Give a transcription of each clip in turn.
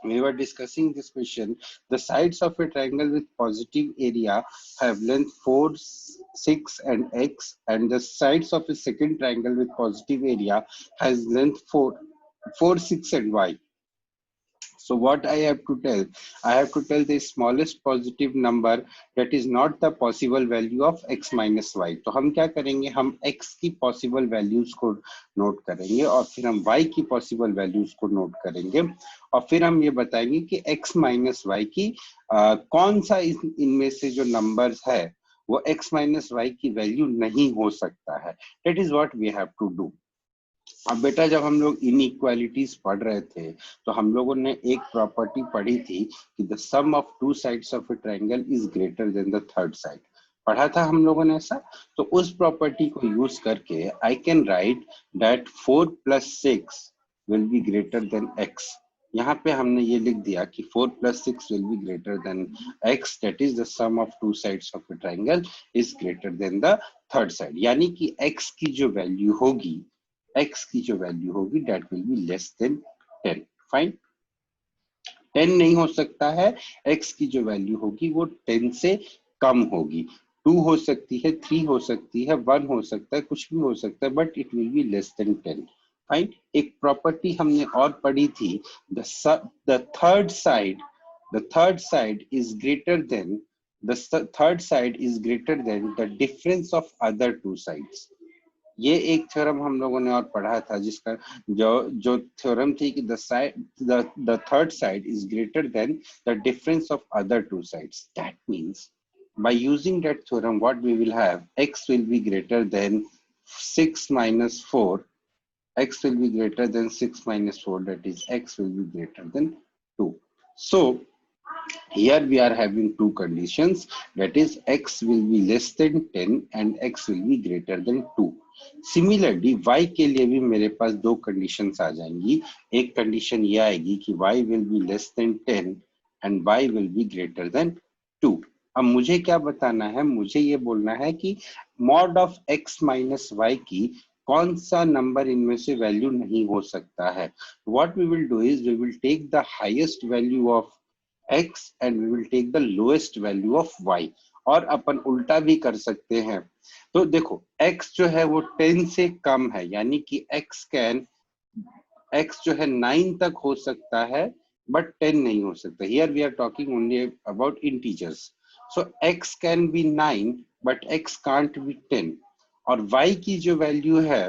we were discussing this question. The sides of a triangle with positive area have length 4, 6 and x, and the sides of a second triangle with positive area has length 4, 4, 6 and y. So what I have to tell? I have to tell the smallest positive number that is not the possible value of x minus y. तो हम क्या करेंगे? हम x की possible values को note करेंगे और फिर हम y की possible values को नोट करेंगे और फिर हम ये बताएंगे कि x minus y की कौन सा इनमें से जो numbers है वो x minus y की वैल्यू नहीं हो सकता है. That is what we have to do. अब बेटा जब हम लोग इनइक्वालिटीज पढ़ रहे थे तो हम लोगों ने एक प्रॉपर्टी पढ़ी थी कि the sum of two sides of a triangle is greater than the third side. पढ़ा था हम लोगों ने ऐसा. तो उस प्रॉपर्टी को यूज करके I can write that 4 + 6 will be greater than x. यहाँ पे हमने ये लिख दिया कि 4 + 6 will be greater than x, that is the sum of two sides of a triangle is greater than the third side. यानी कि x की जो वैल्यू होगी that will be less than 10. Fine. 10 नहीं हो सकता है. x की जो वैल्यू होगी वो 10 से कम होगी. 2 हो सकती है, 3 हो सकती है, 1 हो सकता है, कुछ भी हो सकता है, but it will be less than 10. Fine. एक प्रॉपर्टी हमने और पढ़ी थी, the third side is greater than the difference of other two sides. ये एक थ्योरम हम लोगों ने और पढ़ा था जिसका जो थ्योरम थी कि the third side is greater than the difference of other two sides. That means by using that theorem what we will have, x will be greater than 6 minus 4. X will be greater than 6 minus 4, that is x will be greater than 2. So here we are having two conditions, that is x will be less than 10 and x will be greater than 2. Similarly y के लिए भी मेरे पास दो conditions आ जाएंगी. एक condition ये आएगी कि y will be less than 10 and y will be greater than 2. अब मुझे क्या बताना है? मुझे ये बोलना है कि mod of x minus y की कौन सा नंबर इनमें से वैल्यू नहीं हो सकता है. What we will do is we will take the highest value of x and we will take the lowest value of y. और अपन उल्टा भी कर सकते हैं. तो देखो x जो है वो 10 से कम है, यानी कि x जो है 9 तक हो सकता है बट 10 नहीं हो सकता. Here we are talking only about integers. So x can be 9 but x can't be 10. और y की जो वैल्यू है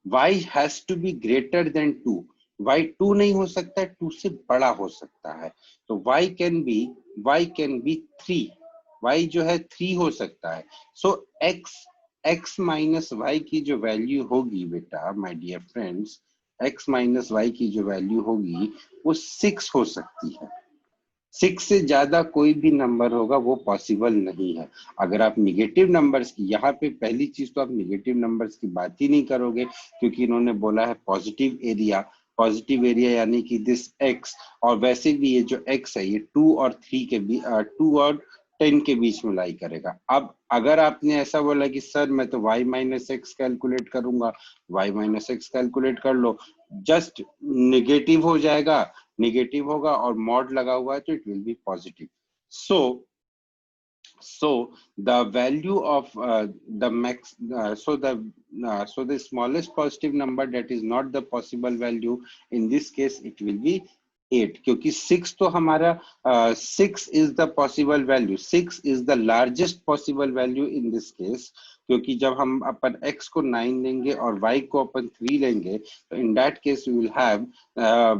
y has to be greater than 2. y 2 नहीं हो सकता है, 2 से बड़ा हो सकता है. तो y can be 3. y जो है 3 हो सकता है. So x minus y की जो वैल्यू होगी बेटा, my dear friends, x minus y की जो वैल्यू होगी वो 6 हो सकती है. 6 से ज्यादा कोई भी नंबर होगा वो पॉसिबल नहीं है. अगर आप निगेटिव नंबर्स की, यहाँ पे पहली चीज तो आप निगेटिव नंबर्स की बात ही नहीं करोगे क्योंकि इन्होंने बोला है पॉजिटिव एरिया यानी कि दिस x. और वैसे भी ये जो x है ये 2 और 3 के बीच 2 और 10 के बीच में लाई करेगा. अब अगर आपने ऐसा बोला कि सर मैं तो y माइनस एक्स कैलकुलेट करूंगा, y माइनस एक्स कैलकुलेट कर लो, जस्ट निगेटिव हो जाएगा, नेगेटिव होगा और मॉड लगा हुआ है तो it will B positive. So the value of the smallest positive number that is not the possible value, in this case it will be 8. क्योंकि 6 तो हमारा 6 is the possible value, 6 is the largest possible value in this case. क्योंकि जब हम अपन x को 9 लेंगे और y को अपन 3 लेंगे तो in that case we will have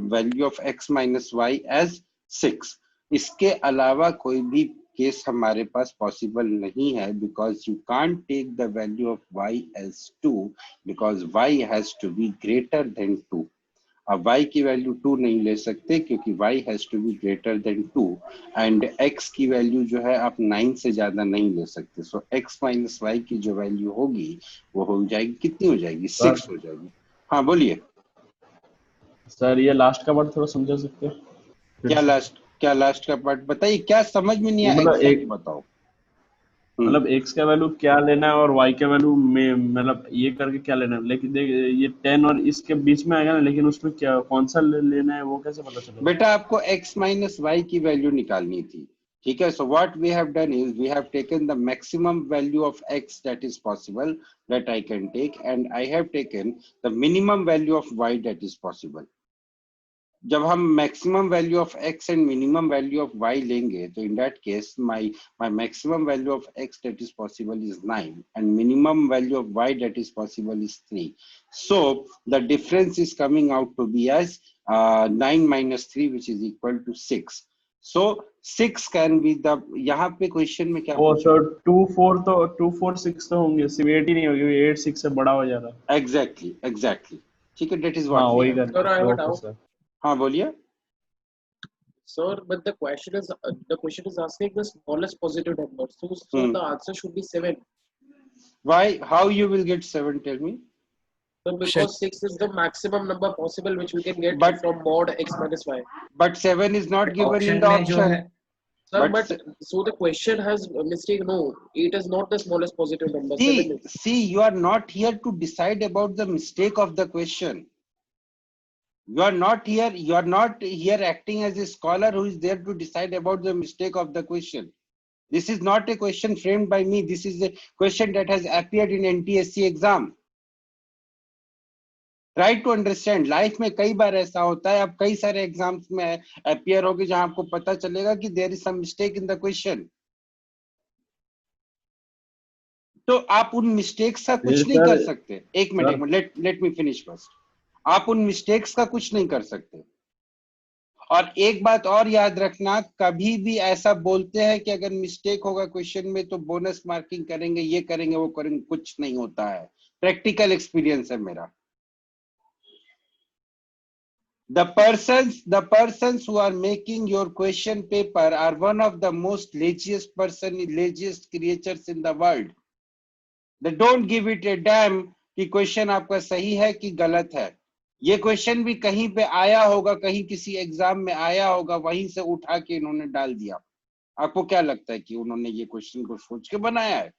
value of x minus y as 6. इसके अलावा कोई भी केस हमारे पास पॉसिबल नहीं है because you can't take the value of y as 2 because y has to be greater than 2. अब y की value 2 नहीं ले सकते क्योंकि y has to be greater than 2 and x की वैल्यू जो है आप 9 से ज्यादा नहीं ले सकते. सो x माइनस y की जो वैल्यू होगी वो हो जाएगी, कितनी हो जाएगी? 6 हो जाएगी. हाँ बोलिए सर. ये लास्ट का पार्ट थोड़ा समझा सकते हो? क्या लास्ट का पार्ट बताइए, क्या समझ में नहीं आया? मतलब एग्जैक्ट बताओ. मतलब x का वैल्यू क्या लेना है और y का वैल्यू में मतलब ये करके क्या लेना है, लेकिन देख ये 10 और इसके बीच में आएगा ना, लेकिन उसमें क्या कौन सा लेना है वो कैसे पता चलेगा? बेटा आपको x माइनस वाई की वैल्यू निकालनी थी, ठीक है। So what we have done is we have taken the maximum value of x that is possible that I can take, and I have taken the minimum value of y that is possible. जब हम maximum value of x and minimum value of y लेंगे, तो in that case my maximum value of x that is possible is 9 and minimum value of y that is possible is 3. So the difference is coming out to be as 9 minus 3, which is equal to 6. So 6 can be the, यहाँ पे question में क्या वो पूछा? तो 2 4 6 तो होंगे, सिर्फ 8 ही नहीं होगी, 8 6 से बड़ा हो जा रहा है। एग्जैक्टली, ठीक है, that is हाँ what we वही have कर, done. Sir, I have a okay doubt. Sir. हाँ बोलिए। Sir, but the question is asking the smallest positive number. So Hmm. the answer should be 7. Why? How you will get 7? Tell me. So because 6 is the maximum number possible which we can get But from mod x minus y. but 7 is not given in option the में जो है option. Sir, But but so the question has a mistake. No, 8 is not the smallest positive number. 7 is. see, you are not here to decide about the mistake of the question. You are not here acting as a scholar who is there to decide about the mistake of the question. This is not a question framed by me. This is a question that has appeared in NTSC exam. Try to understand. Life में कई बार ऐसा होता है, अब कई सारे exams में appear होगी जहां आपको पता चलेगा कि there is some mistake in the question. तो आप उन मिस्टेक्स का कुछ नहीं कर सकते। एक minute, let me finish first. आप उन मिस्टेक्स का कुछ नहीं कर सकते। और एक बात और याद रखना, कभी भी ऐसा बोलते हैं कि अगर मिस्टेक होगा क्वेश्चन में तो बोनस मार्किंग करेंगे, ये करेंगे, वो करेंगे, कुछ नहीं होता है। प्रैक्टिकल एक्सपीरियंस है मेरा। The persons who are making your question paper are one of the most laziest creatures in the world. They don't give it a damn कि क्वेश्चन आपका सही है कि गलत है। ये क्वेश्चन भी कहीं पे आया होगा, कहीं किसी एग्जाम में आया होगा, वहीं से उठा के इन्होंने डाल दिया। आपको क्या लगता है कि उन्होंने ये क्वेश्चन को सोच के बनाया है?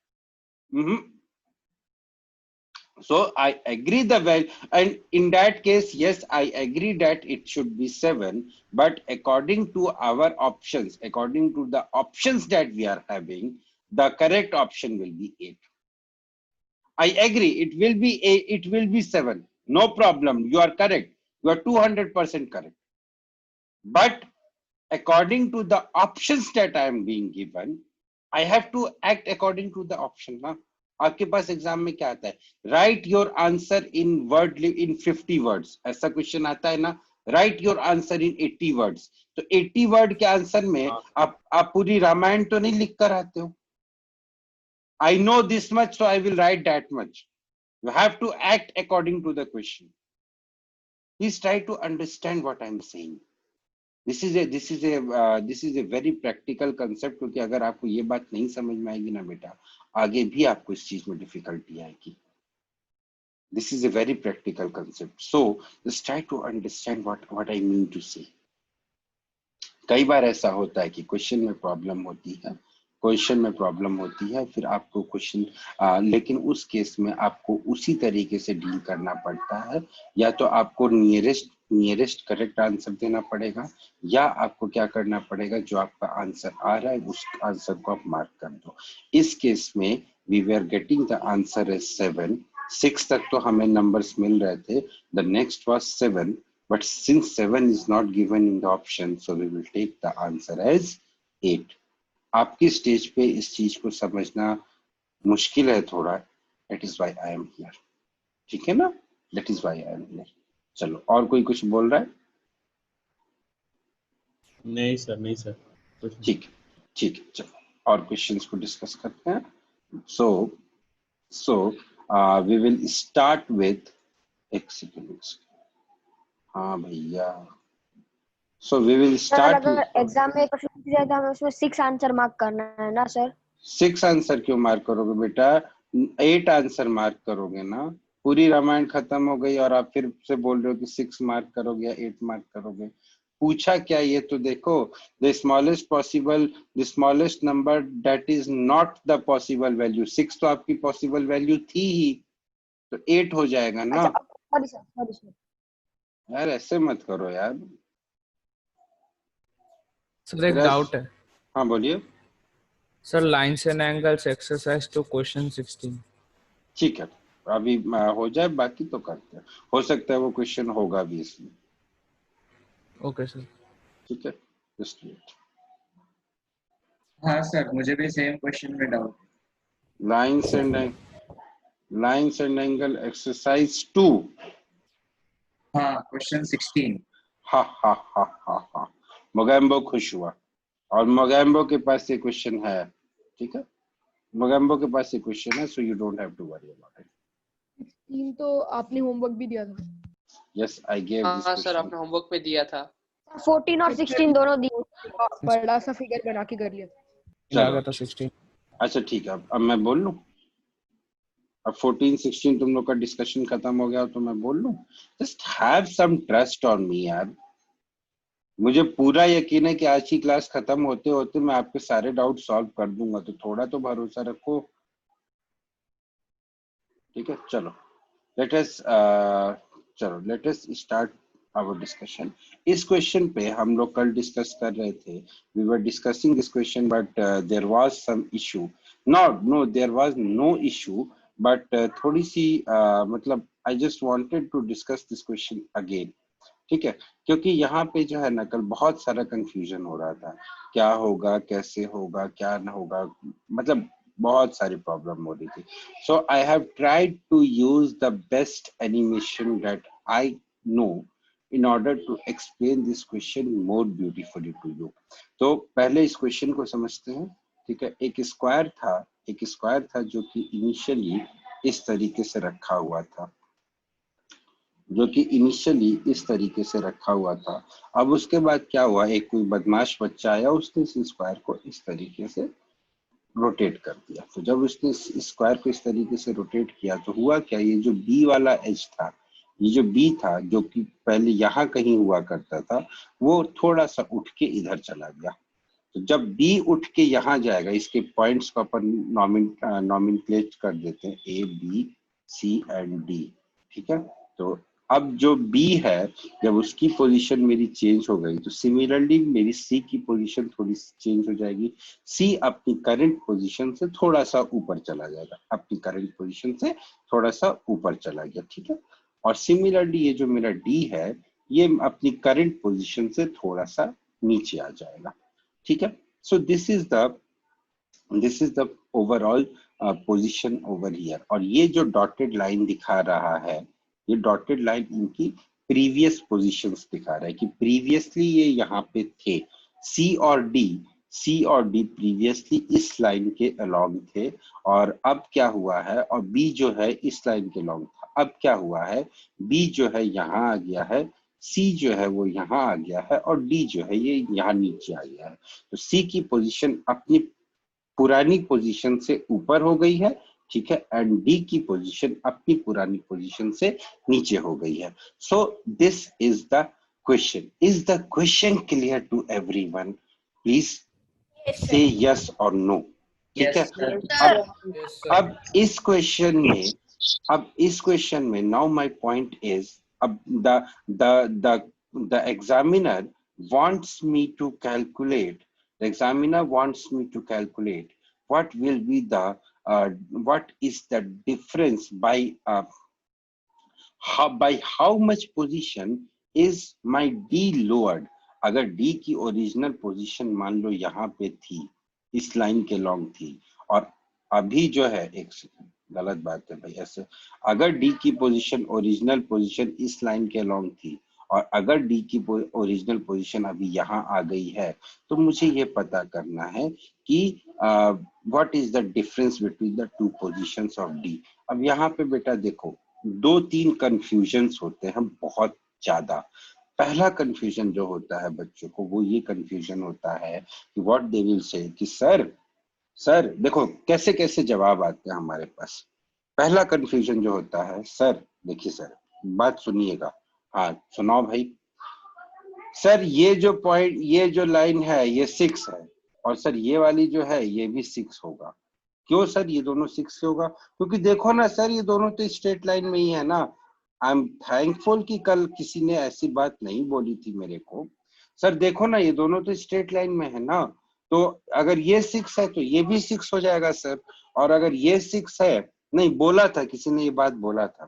So I agree and in that case, yes, I agree that it should be 7, but according to our options, according to the options that we are having, the correct option will be 8. I agree, it will be 7. No problem. You are correct. You are 200% correct. But according to the options that I am being given, I have to act according to the option. Huh? आपके पास exam में क्या आता है? Right your answer in 50 words, ऐसा question आता है ना। Right your answer in 80 words. तो 80 वर्ड के आंसर में आप पूरी रामायण तो नहीं लिख कर आते हो। I know this much, so I will write that much. You have to act according to the question. Please try to understand what I am saying. This is a very practical concept, क्योंकि अगर आपको ये बात नहीं समझ में आएगी ना बेटा, आगे भी आपको इस चीज में डिफिकल्टी आएगी। This is a very practical concept, so just try to understand what I mean to say. कई बार ऐसा होता है कि क्वेश्चन में प्रॉब्लम होती है, फिर आपको क्वेश्चन लेकिन उस केस में आपको उसी तरीके से डील करना पड़ता है। या तो आपको नियरेस्ट करेक्ट आंसर देना पड़ेगा, या आपको क्या करना पड़ेगा, जो आपका आंसर आ रहा है उस आंसर को आप मार्क कर दो। इस केस में we were getting the answer as 7। 6 तक तो हमें नंबर्स मिल रहे थे, the next was 7, but since 7 is not given in the option, so we will take the answer as 8. आपकी स्टेज पे इस चीज को समझना मुश्किल है थोड़ा, that is why I am here. ठीक है ना? That is why I am here. चलो, और कोई कुछ बोल रहा है? नहीं सर ठीक है, चलो और क्वेश्चंस को डिस्कस करते हैं। So we will start with एक हाँ भैया, so we will start अगर एग्जाम में क्वेश्चन पूछ जाए तो हमें उसमें 6 आंसर मार्क करना है ना सर? 6 आंसर क्यों मार्क करोगे बेटा? 8 आंसर मार्क करोगे ना। पूरी रामायण खत्म हो गई और आप फिर से बोल रहे हो कि 6 मार्क करोगे या 8 मार्क करोगे। पूछा क्या ये तो देखो, the smallest number that is not the possible value. 6 तो आपकी पॉसिबल वैल्यू थी ही, तो 8 हो जाएगा ना। अच्छा सॉरी सर। यार ऐसे मत करो यार। सर एक मेरा डाउट है हाँ बोलिए। Sir, lines and angles exercise two question 16। ठीक है, अभी हो जाए, बाकी तो करते हैं, हो सकता है वो क्वेश्चन होगा भी इसमें। Okay sir. ठीक है, जस्ट वेट। हाँ सर, मुझे भी सेम क्वेश्चन में doubt. Lines and angle exercise 2। हाँ, क्वेश्चन 16। हा हा हा हा हा, मोगैम्बो खुश हुआ, और मोगैम्बो के पास ये क्वेश्चन है। ठीक है, मोगैम्बो के पास ये क्वेश्चन है, so you don't have to worry about it. 16 तो आपने होमवर्क भी दिया था। यस, आई गिव दिस हाँ सर, क्वेश्चन। आपने होमवर्क पे दिया था। 14 और 16 दोनों दिए। बड़ा सा फिगर बना के कर लिया। आ गया था 16। अच्छा ठीक है, अब मैं बोल लूं। अब 14 16 तुम लोग का डिस्कशन खत्म हो गया तो मैं बोल लूं। Just have some trust on me यार। मुझे पूरा यकीन है कि आज की क्लास खत्म होते होते मैं आपके सारे डाउट सॉल्व कर दूंगा, तो थोड़ा तो भरोसा रखो। ठीक है, चलो let us start our discussion. इस क्वेश्चन पे हम लोग कल डिस्कस कर रहे थे। We were discussing this question but there was some issue. No there was no issue, but थोड़ी सी मतलब I just wanted to discuss this question again. ठीक है, क्योंकि यहाँ पे जो है ना कल बहुत सारा कंफ्यूजन हो रहा था, क्या होगा, कैसे होगा, क्या ना होगा, मतलब बहुत सारी प्रॉब्लम हो रही थी। So I have tried to use the best animation that I know in order to explain this question more beautifully to you। तो पहले इस क्वेश्चन को समझते हैं। ठीक है, एक स्क्वायर था जो कि इनिशियली इस तरीके से रखा हुआ था, अब उसके बाद क्या हुआ, एक कोई बदमाश बच्चा आया, उसने इस स्क्वायर को इस तरीके से रोटेट कर दिया। तो जब उसने इस स्क्वायर को इस तरीके से रोटेट किया तो हुआ क्या, ये जो बी वाला एज था, ये जो बी था जो कि पहले यहाँ कहीं हुआ करता था, वो थोड़ा सा उठ के इधर चला गया। तो जब बी उठ के यहाँ जाएगा, इसके पॉइंट्स को अपन नॉमिनक्लेट कर देते हैं, A B C and D. ठीक है, तो अब जो बी है, जब उसकी पोजीशन मेरी चेंज हो गई, तो सिमिलरली मेरी सी की पोजीशन थोड़ी सी चेंज हो जाएगी। सी अपनी करंट पोजीशन से थोड़ा सा ऊपर चला गया, ठीक है। और सिमिलरली ये जो मेरा डी है, ये अपनी करंट पोजीशन से थोड़ा सा नीचे आ जाएगा। ठीक है, so this is the overall position over here. और ये जो डॉटेड लाइन दिखा रहा है, ये डॉटेड लाइन इनकी प्रीवियस पोजीशंस दिखा रहा है कि प्रीवियसली ये यहाँ पे थे। सी और डी प्रीवियसली इस लाइन के अलोंग थे, और अब क्या हुआ है, और बी जो है इस लाइन के अलोंग था। अब क्या हुआ है, बी जो है यहाँ आ गया है, सी जो है वो यहाँ आ गया है, और डी जो है ये यहाँ नीचे आ गया है। तो सी की पोजीशन अपनी पुरानी पोजीशन से ऊपर हो गई है, ठीक है, एंड डी की पोजीशन अपनी पुरानी पोजीशन से नीचे हो गई है। So this is the question. Is the question clear to everyone? Please say yes और नो। ठीक है, अब इस क्वेश्चन में नाउ माय पॉइंट इज, अब the examiner wants me to calculate what will be the what is the difference by how much position is my D lowered। अगर D की original position मान लो यहाँ पे थी, इस लाइन के लॉन्ग थी, और अभी जो है, एक सेकंड, गलत बात है भाई, ऐसे अगर D की पोजीशन ओरिजिनल पोजीशन इस लाइन के लॉन्ग थी, और अगर डी की ओरिजिनल पोजीशन अभी यहाँ आ गई है, तो मुझे ये पता करना है कि what is the difference between the two positions of D. अब यहाँ पे बेटा देखो, 2-3 कंफ्यूजन्स होते हैं बहुत ज्यादा। पहला कंफ्यूजन जो होता है बच्चों को, वो ये कंफ्यूजन होता है कि व्हाट दे विल से कि सर देखो कैसे कैसे जवाब आते हैं हमारे पास। पहला कंफ्यूजन जो होता है, सर देखिए सर, बात सुनिएगा, हाँ सुनाओ भाई। सर ये जो पॉइंट, ये जो लाइन है ये 6 है, और सर ये वाली जो है ये भी 6 होगा। क्यों सर ये दोनों 6 होगा? क्योंकि देखो ना सर, ये दोनों तो स्ट्रेट लाइन में ही है ना। आई एम थैंकफुल कि कल किसी ने ऐसी बात नहीं बोली थी मेरे को। सर देखो ना, ये दोनों तो स्ट्रेट लाइन में है ना, तो अगर ये 6 है तो ये भी 6 हो जाएगा सर। और अगर ये 6 है, नहीं बोला था किसी ने, ये बात बोला था,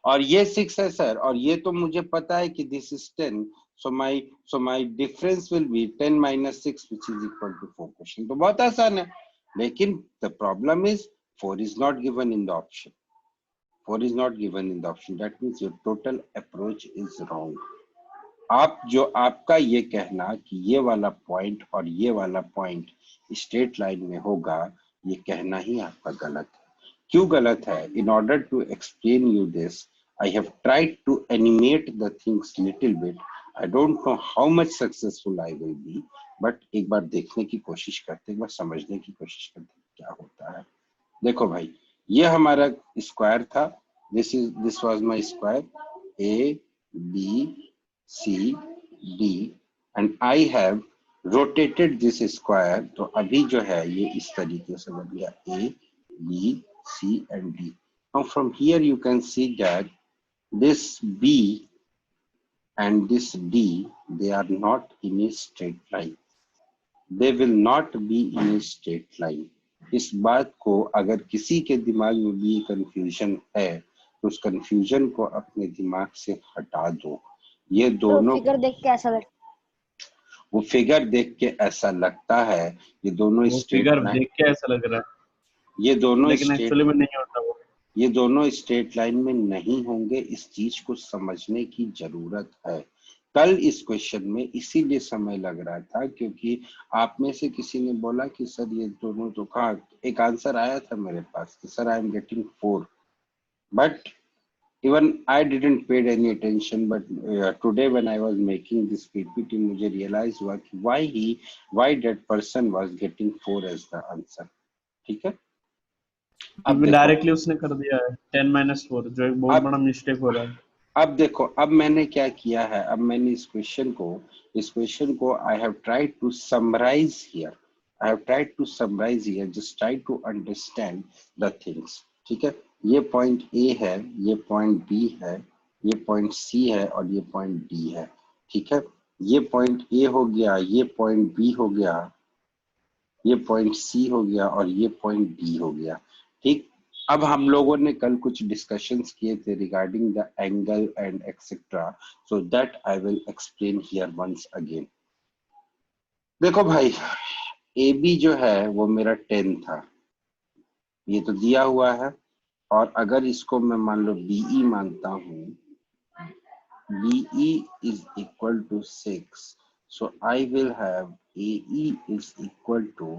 और ये 6 है सर, और ये तो मुझे पता है कि this is 10, so my difference will be 10 minus 6 which is equal to 4 question. तो बहुत आसान है, लेकिन the problem is 4 is not given in the option, 4 is not given in the option, that means your total approach is wrong। आप जो आपका ये कहना कि ये वाला पॉइंट और ये वाला पॉइंट स्ट्रेट लाइन में होगा, ये कहना ही आपका गलत है। क्यों गलत है? In order to explain you this, I have tried to animate the things little bit. I don't know how much successful I will be, but एक बार देखने की कोशिश करते, एक बार समझने की कोशिश करते क्या होता है। देखो भाई, ये हमारा स्क्वायर था, this was my square A B C D and I have rotated this square। तो अभी जो है ये इस तरीके से बन गया A B C and D। Now from here you can see that this B and this D, they are not in a straight line, they will not be in a straight line। इस बात को अगर किसी के दिमाग में भी confusion है तो उस कंफ्यूजन को अपने दिमाग से हटा दो। ये दोनों फिगर देख के ऐसा लगता वो फिगर देख के ऐसा लगता है, ये दोनों वो स्ट्रेट फिगर लाइन, देख के ऐसा लग रहा है, ये दोनों लेकिन एक्चुअली में नहीं होता वो। ये दोनों स्ट्रेट लाइन में नहीं होंगे। इस चीज को समझने की जरूरत है। कल इस क्वेश्चन में इसीलिए समय लग रहा था क्योंकि आप में से किसी ने बोला कि सर ये दोनों तो कहाँ, एक आंसर आया था मेरे पास कि sir I am getting 4, but even I didn't paid any attention, but today when I was making this PPT मुझे realize हुआ कि why that person was getting 4 as the answer। ठीक है, अब देखो, डायरेक्टली उसने कर दिया है 10-4, जो एक बहुत बड़ा मिस्टेक हो रहा है। अब देखो, अब मैंने क्या किया है, अब मैंने इस क्वेश्चन को I have tried to summarize here, just try to understand the things। ठीक है, ये पॉइंट A है, ये पॉइंट B है, ये पॉइंट C है और ये पॉइंट D है। ठीक है, ये पॉइंट A हो गया, ये पॉइंट B हो गया, ये पॉइंट C हो गया और ये पॉइंट D हो गया। ठीक, अब हम लोगों ने कल कुछ डिस्कशंस किए थे regarding the angle and etcetera, so that I will explain here once again. देखो भाई, AB जो है वो मेरा 10 था, ये तो दिया हुआ है, और अगर इसको मैं मान लो BE मानता हूँ, BE is equal to 6, so I will have AE is equal to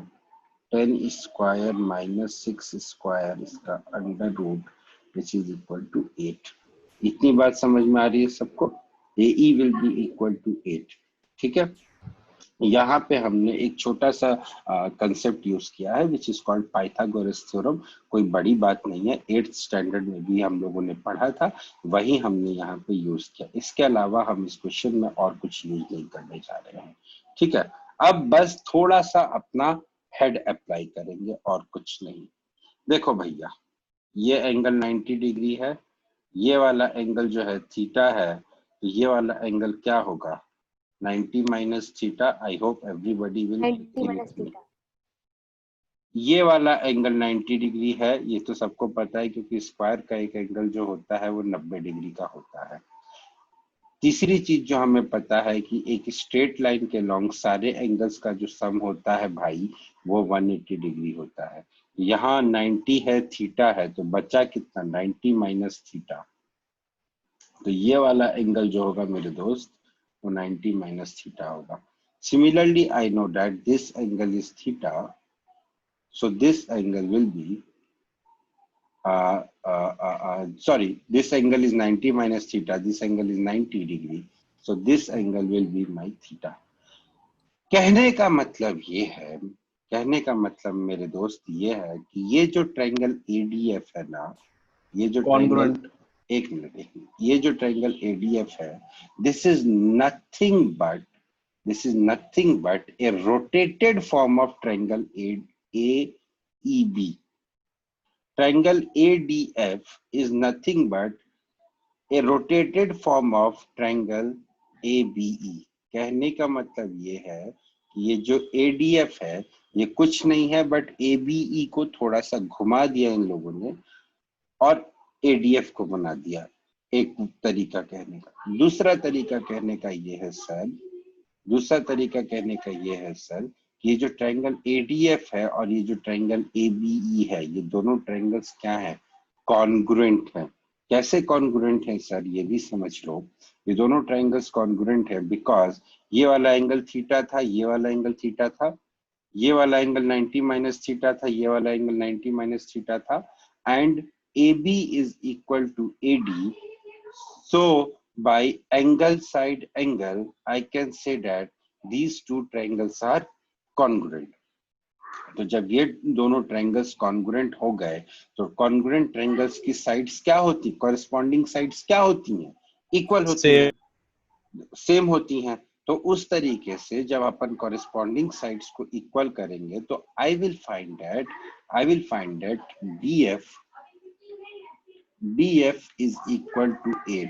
10 square minus 6 square इसका under root which is equal to 8। इतनी बात समझ में आ रही है सबको? AE will be equal to 8। ठीक है, यहाँ पे हमने एक छोटा सा कंसेप्ट यूज किया है which is called Pythagoras theorem. कोई बड़ी बात नहीं है, 8th स्टैंडर्ड में भी हम लोगों ने पढ़ा था, वही हमने यहाँ पे यूज किया। इसके अलावा हम इस क्वेश्चन में और कुछ यूज नहीं करने जा रहे हैं। ठीक है, अब बस थोड़ा सा अपना हेड अप्लाई करेंगे और कुछ नहीं। देखो भैया, ये एंगल 90 डिग्री है, ये वाला एंगल जो है थीटा है, तो ये वाला एंगल क्या होगा? 90 minus theta। I hope everybody will 90 agree minus with me। theta। ये वाला एंगल 90 डिग्री है, ये तो सबको पता है क्योंकि स्क्वायर का एक एंगल जो होता है वो 90 डिग्री का होता है। तीसरी चीज जो हमें पता है कि एक स्ट्रेट लाइन के लॉन्ग सारे एंगल्स का जो सम होता है भाई, वो 180 डिग्री होता है। यहाँ 90 है, थीटा है, तो बचा कितना? 90 माइनस थीटा। तो ये वाला एंगल जो होगा मेरे दोस्त, वो 90 माइनस थीटा होगा। Similarly, I know that this angle is theta, so this angle will be sorry, this angle is 90 minus theta, this angle is 90 degree, so this angle will be my theta। कहने का मतलब ये है, कहने का मतलब मेरे दोस्त ये है कि ये जो ट्रायंगल ADF है ना, ये जो ट्रायंगल कॉन्ग्रुएंट एक मिनट, ये जो ट्रायंगल ADF है, this is nothing but A rotated form of triangle AEB. Triangle ADF is nothing but a rotated form of triangle ABE. कहने का मतलब ये है कि ये जो ADF है ये कुछ नहीं है बट ABE को थोड़ा सा घुमा दिया इन लोगों ने और ADF को बना दिया। एक तरीका कहने का। दूसरा तरीका कहने का ये है सर, ये जो ट्रायंगल ADF है और ये जो ट्रायंगल ABE है, ये दोनों ट्रायंगल्स क्या है? कॉन्ग्रुएंट है। कैसे कॉन्ग्रुएंट है सर? ये भी समझ लो। ये दोनों ट्रायंगल्स कॉन्ग्रुएंट है बिकॉज ये वाला एंगल थीटा था, ये वाला एंगल थीटा था, ये वाला एंगल 90 माइनस थीटा था, ये वाला एंगल 90 माइनस थीटा था, and AB is equal to AD. So by angle side angle, I can say that these two triangles are congruent. तो जब ये दोनों ट्रायंगल्स कॉन्ग्रुएंट हो गए तो कॉन्ग्रुएंट ट्रायंगल्स की साइड्स क्या होती, कॉरेस्पॉन्डिंग साइड्स क्या होती हैं? इक्वल होती हैं, सेम होती हैं। तो उस तरीके से जब अपन कॉरेस्पॉन्डिंग साइड्स को इक्वल करेंगे तो I will find that DF is equal to 8।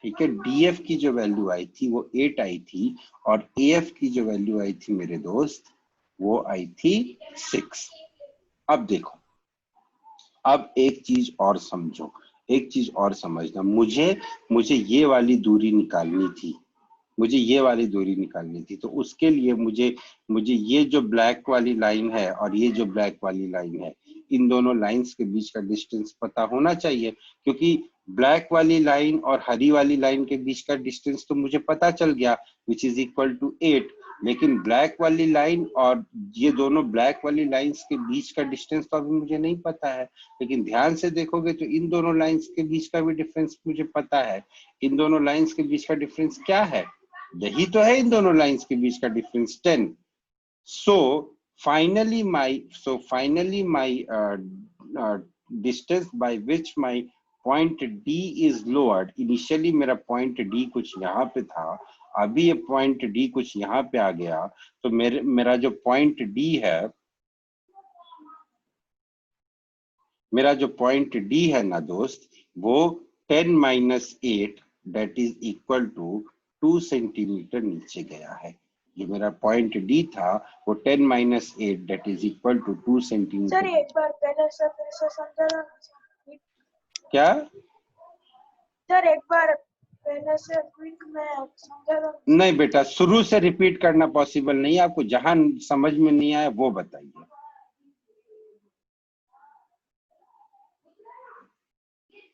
ठीक है, DF की जो वैल्यू आई थी वो 8 आई थी और AF की जो वैल्यू आई थी मेरे दोस्त वो आई थी 6। अब देखो, अब एक चीज और समझो, एक चीज और समझना, मुझे ये वाली दूरी निकालनी थी, तो उसके लिए मुझे ये जो ब्लैक वाली लाइन है और ये जो ब्लैक वाली लाइन है, इन दोनों लाइंस के बीच का डिस्टेंस पता होना चाहिए, क्योंकि ब्लैक वाली लाइन और हरी वाली लाइन के बीच का डिस्टेंस तो मुझे पता चल गया विच इज इक्वल टू 8, लेकिन ब्लैक वाली लाइन और ये दोनों ब्लैक वाली लाइंस के बीच का डिस्टेंस तो अभी मुझे नहीं पता है। लेकिन ध्यान से देखोगे तो इन दोनों लाइंस के बीच का भी डिफरेंस मुझे पता है। इन दोनों लाइंस के बीच का डिफरेंस क्या है? यही तो है, इन दोनों लाइंस के बीच का difference 10। So finally my distance by which my point D is lowered, initially मेरा point D कुछ यहाँ पे था, अभी ये point D कुछ यहाँ पे आ गया, तो मेरा जो point D है ना दोस्त, वो 10 minus 8 that is equal to 2 centimetre नीचे गया है। जो मेरा पॉइंट D था वो 10 minus 8 that is equal to 2 centimetre. Sir एक बार पहले से फिर से समझाना। क्या सर एक बार पहले से क्विक में समझाना। नहीं बेटा, शुरू से रिपीट करना पॉसिबल नहीं है, आपको जहां समझ में नहीं आया वो बताइए।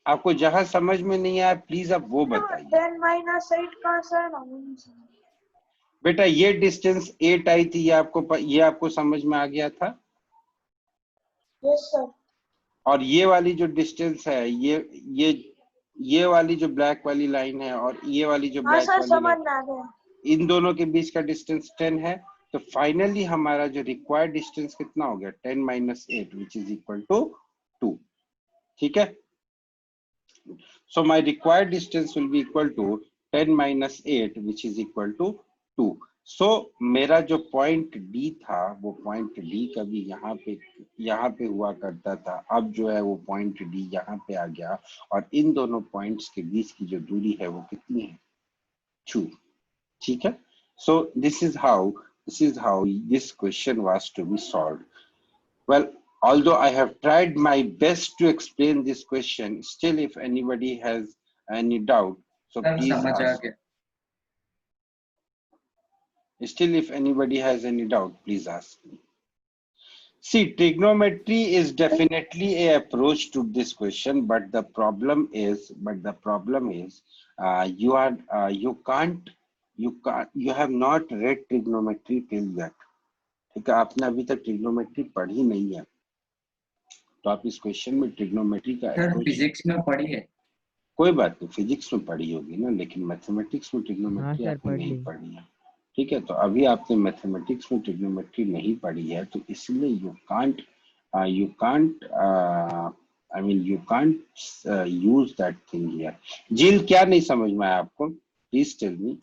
आपको जहां समझ में नहीं आया प्लीज आप वो बताइए। 10 minus 8 कहाँ से है ना? बेटा ये डिस्टेंस 8 आई थी, ये आपको समझ में आ गया था? Yes sir. और ये वाली जो डिस्टेंस है, ये वाली जो ब्लैक वाली लाइन है और ये वाली जो ब्लैक वाली समझ में आ गया। इन दोनों के बीच का डिस्टेंस 10 है। तो फाइनली हमारा जो रिक्वायर्ड डिस्टेंस कितना हो गया? 10 minus 8 which is equal to 2। ठीक है, so my required distance will be equal to 10 minus 8 which is equal to 2। so मेरा जो पॉइंट D था वो पॉइंट D कभी यहाँ पे हुआ करता था, अब जो है वो पॉइंट D यहाँ पे आ गया और इन दोनों पॉइंट्स के बीच की जो दूरी है वो कितनी है? 2। ठीक है, so this is how this question was to be solved. Well, although I have tried my best to explain this question, still if anybody has any doubt, so please समझ आ ask. गया। Still if anybody has any doubt, please ask me. See, trigonometry is definitely a approach to this question, but the problem is you have not read trigonometry till yet. ठीक है, आपने अभी तक trigonometry पढ़ी नहीं है, तो आप इस क्वेश्चन में ट्रिग्नोमेट्री का सर फिजिक्स में पढ़ी है। कोई बात नहीं, फिजिक्स में पढ़ी होगी ना, लेकिन मैथमेटिक्स में ट्रिग्नोमेट्री आपने नहीं पढ़ी है। ठीक है, तो अभी आपने मैथमेटिक्स में ट्रिग्नोमेट्री नहीं पढ़ी है, तो इसलिए you can't I mean, you can't use that thing here. Jill, क्या नहीं समझ में आया आपको? Please tell me.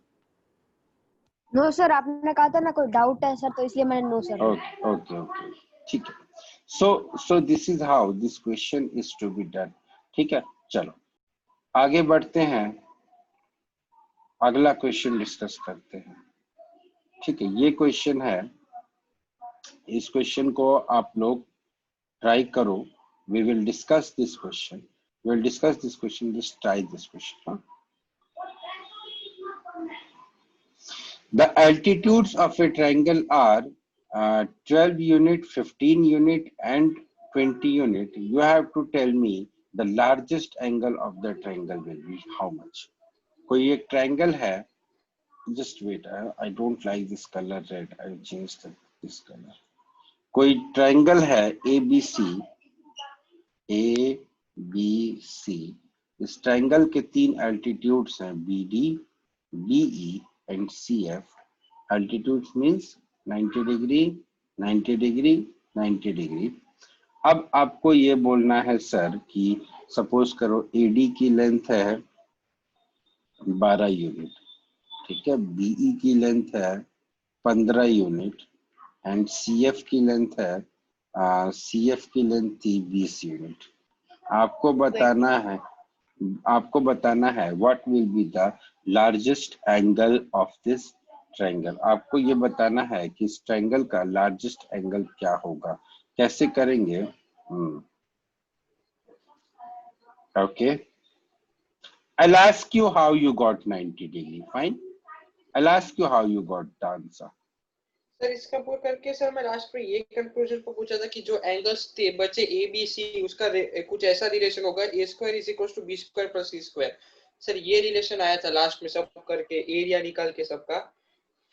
No sir, आपने कहा था ना कोई डाउट है सर, तो इसलिए मैंने नो सर। Okay. ठीक है। So this is how this question is to be done. ठीक है, चलो आगे बढ़ते हैं, अगला क्वेश्चन डिस्कस करते हैं। ठीक है, ये क्वेश्चन है, इस क्वेश्चन को आप लोग ट्राई करो। We will discuss this question. Just try this question. Huh? The altitudes of a triangle are 12 unit, 15 unit, and 20 unit. You have to tell me the largest angle of the triangle will be how much. कोई एक triangle है. Just wait. I don't like this color red. I will change this color. कोई triangle है ABC. A, B, C. इस triangle के 3 altitudes हैं BD, BE and CF. Altitudes means 90 degree, 90 degree, 90 degree. अब आपको ये बोलना है सर कि सपोज करो AD की लेंथ है 12 यूनिट, ठीक है, BE की लेंथ है 15 यूनिट एंड CF की लेंथ है CF की लेंथ थी 20 यूनिट। आपको बताना है what will be the largest angle of this triangle. आपको ये बताना है कि इस ट्रायंगल का लार्जेस्ट एंगल क्या होगा। कैसे करेंगे? Okay, I'll ask you how you got 90 degree. Fine, I'll ask you how you got the answer. Sir इसका पूरा करके सर मैं लास्ट में ये कंक्लूजन को पूछा था कि जो एंगल्स थे बचे ए बी सी, उसका कुछ ऐसा रिलेशन होगा a square is equal to b square plus c square. Sir ये रिलेशन आया था लास्ट में सब करके, एरिया निकाल के सबका,